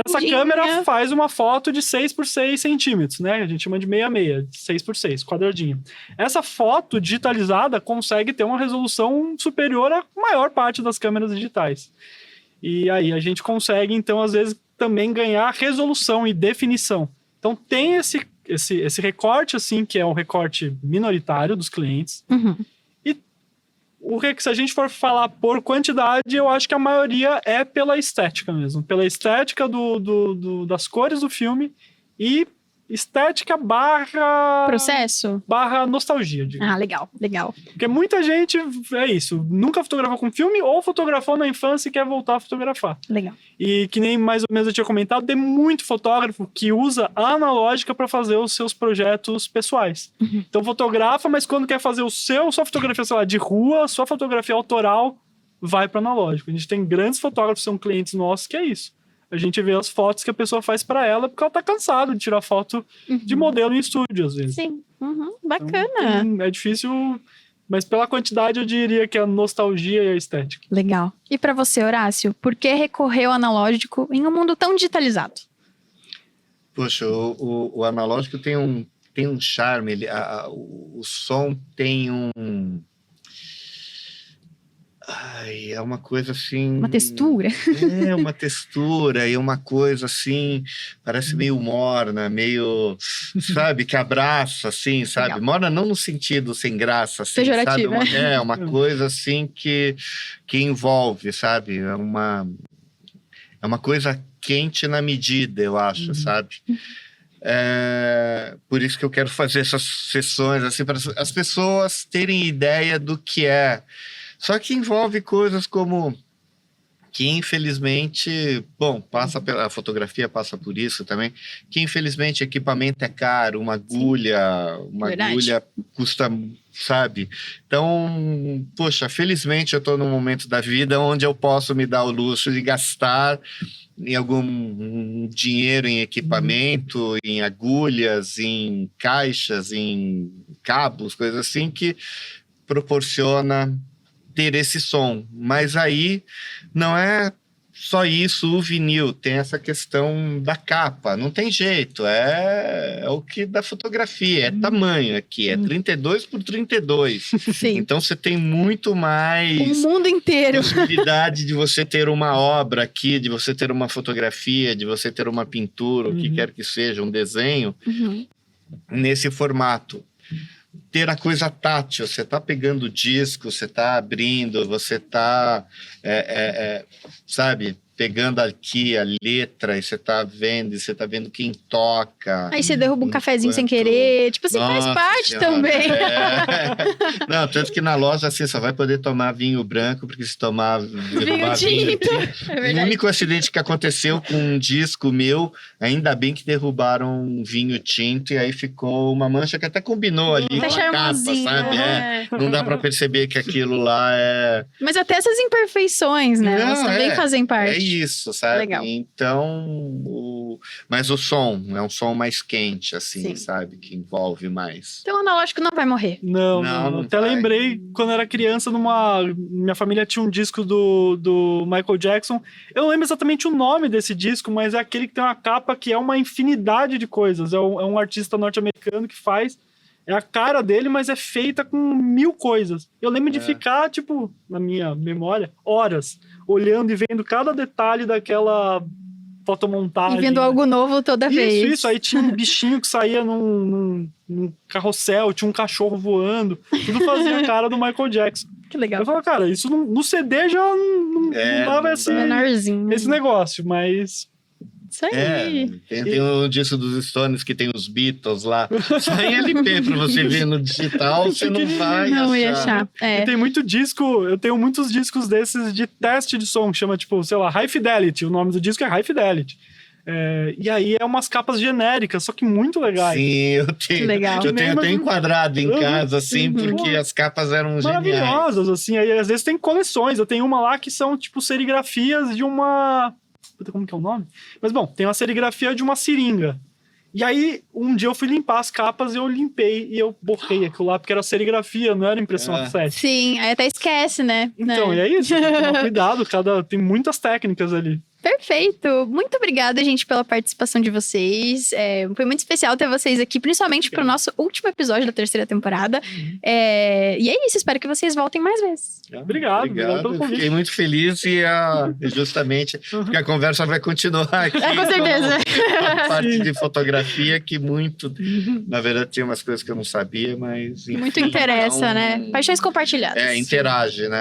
Essa câmera faz uma foto de 6 por 6 centímetros, né? A gente chama de 6x6, 6 por 6, quadradinho. Essa foto digitalizada consegue ter uma resolução superior à maior parte das câmeras digitais. E aí a gente consegue, então, às vezes, também ganhar resolução e definição. Então tem esse recorte, assim, que é um recorte minoritário dos clientes. Uhum. Se a gente for falar por quantidade, eu acho que a maioria é pela estética mesmo. Pela estética das cores do filme e estética barra nostalgia, digamos. Ah, legal. Porque muita gente, é isso, nunca fotografou com filme ou fotografou na infância e quer voltar a fotografar. Legal. E que nem mais ou menos eu tinha comentado, tem muito fotógrafo que usa a analógica para fazer os seus projetos pessoais. Uhum. Então fotografa, mas quando quer fazer sua fotografia, sei lá, de rua, sua fotografia autoral, vai para analógico. A gente tem grandes fotógrafos, são clientes nossos, que é isso. A gente vê as fotos que a pessoa faz para ela porque ela tá cansada de tirar foto de modelo em estúdio, às vezes. Sim, bacana. Então, é difícil, mas pela quantidade eu diria que é a nostalgia e a estética. Legal. E para você, Horácio, por que recorrer ao analógico em um mundo tão digitalizado? Poxa, o analógico tem um charme, o som tem um... Ai, é uma coisa assim... Uma textura. É, uma textura e uma coisa assim, parece meio morna, meio, sabe, que abraça, assim, sabe? Legal. Morna não no sentido sem graça, assim, Pejorativa. sabe? Uma coisa assim que envolve, sabe? É uma coisa quente na medida, eu acho, sabe? Por isso que eu quero fazer essas sessões, assim, para as pessoas terem ideia do que é. Só que envolve coisas como que infelizmente, a fotografia passa por isso também, que infelizmente equipamento é caro, uma agulha custa, sabe? Então, poxa, felizmente eu estou num momento da vida onde eu posso me dar o luxo de gastar em algum dinheiro em equipamento, em agulhas, em caixas, em cabos, coisas assim que proporciona ter esse som. Mas aí não é só isso, o vinil tem essa questão da capa, não tem jeito, é o que da fotografia, é tamanho aqui, é 32 por 32. Sim. Então você tem muito mais o mundo inteiro, possibilidade de você ter uma obra aqui, de você ter uma fotografia, de você ter uma pintura, o que quer que seja, um desenho, nesse formato. Ter a coisa tátil, você está pegando o disco, você está abrindo, você está, sabe, pegando aqui a letra e você está vendo quem toca. Aí você derruba um cafezinho sem querer, tipo assim, faz parte Senhora, também. Não, tanto que na loja assim, só vai poder tomar vinho branco, porque se tomar Vinho tinto. O único acidente que aconteceu com um disco meu, ainda bem que derrubaram um vinho tinto e aí ficou uma mancha que até combinou ali com a capa, sabe? Não dá para perceber que aquilo lá é... Mas até essas imperfeições, né? Elas também fazem parte. É isso, sabe? Legal. Então, mas o som é um som mais quente, assim, Sim. sabe? Que envolve mais. Então o analógico não vai morrer. Não. Até vai. lembrei, quando eu era criança, minha família tinha um disco do Michael Jackson. Eu não lembro exatamente o nome desse disco, mas é aquele que tem uma capa que é uma infinidade de coisas. É um artista norte-americano que faz. É a cara dele, mas é feita com 1000 coisas. Eu lembro de ficar, tipo, na minha memória, horas, olhando e vendo cada detalhe daquela fotomontagem. E vendo algo novo toda vez. Isso. Aí tinha um bichinho que saía num carrossel, tinha um cachorro voando. Tudo fazia a cara do Michael Jackson. Que legal. Eu falava, cara, isso no CD já não dava Menorzinho. esse negócio, mas... Isso aí. Tem um disco dos Stones que tem os Beatles lá. Só em LP pra você ver no digital, você não vai ia achar. E tem muito disco, eu tenho muitos discos desses de teste de som, que chama, tipo, sei lá, High Fidelity. O nome do disco é High Fidelity. E aí é umas capas genéricas, só que muito legais. Sim, eu tenho. Legal. Eu tenho até enquadrado em casa, assim, porque Pô, as capas eram geniais. Maravilhosas, assim. Aí às vezes tem coleções. Eu tenho uma lá que são, tipo, serigrafias de uma... Puta, como que é o nome? Mas, bom, tem uma serigrafia de uma seringa. E aí, um dia eu fui limpar as capas e eu limpei e eu borrei aquilo lá, porque era serigrafia, não era impressão offset. Sim, aí até esquece, né? Então, e é isso. Tem que tomar cuidado, tem muitas técnicas ali. Perfeito! Muito obrigada, gente, pela participação de vocês. Foi muito especial ter vocês aqui, principalmente pro nosso último episódio da terceira temporada. E é isso, espero que vocês voltem mais vezes. Obrigado pelo convite. Fiquei muito feliz e justamente porque a conversa vai continuar aqui. Com certeza. A parte de fotografia que muito... Na verdade, tinha umas coisas que eu não sabia, mas... Enfim, muito interessa, né? Paixões compartilhadas. Interage, né?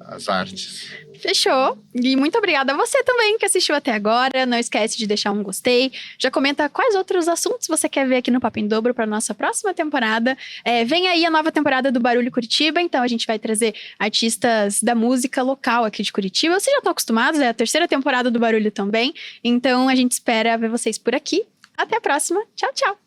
As artes. Fechou. E muito obrigada a você também que assistiu até agora. Não esquece de deixar um gostei. Já comenta quais outros assuntos você quer ver aqui no Papo em Dobro para nossa próxima temporada. Vem aí a nova temporada do Barulho Curitiba. Então a gente vai trazer artistas da música local aqui de Curitiba. Vocês já estão acostumados, é a terceira temporada do Barulho também. Então a gente espera ver vocês por aqui. Até a próxima. Tchau, tchau.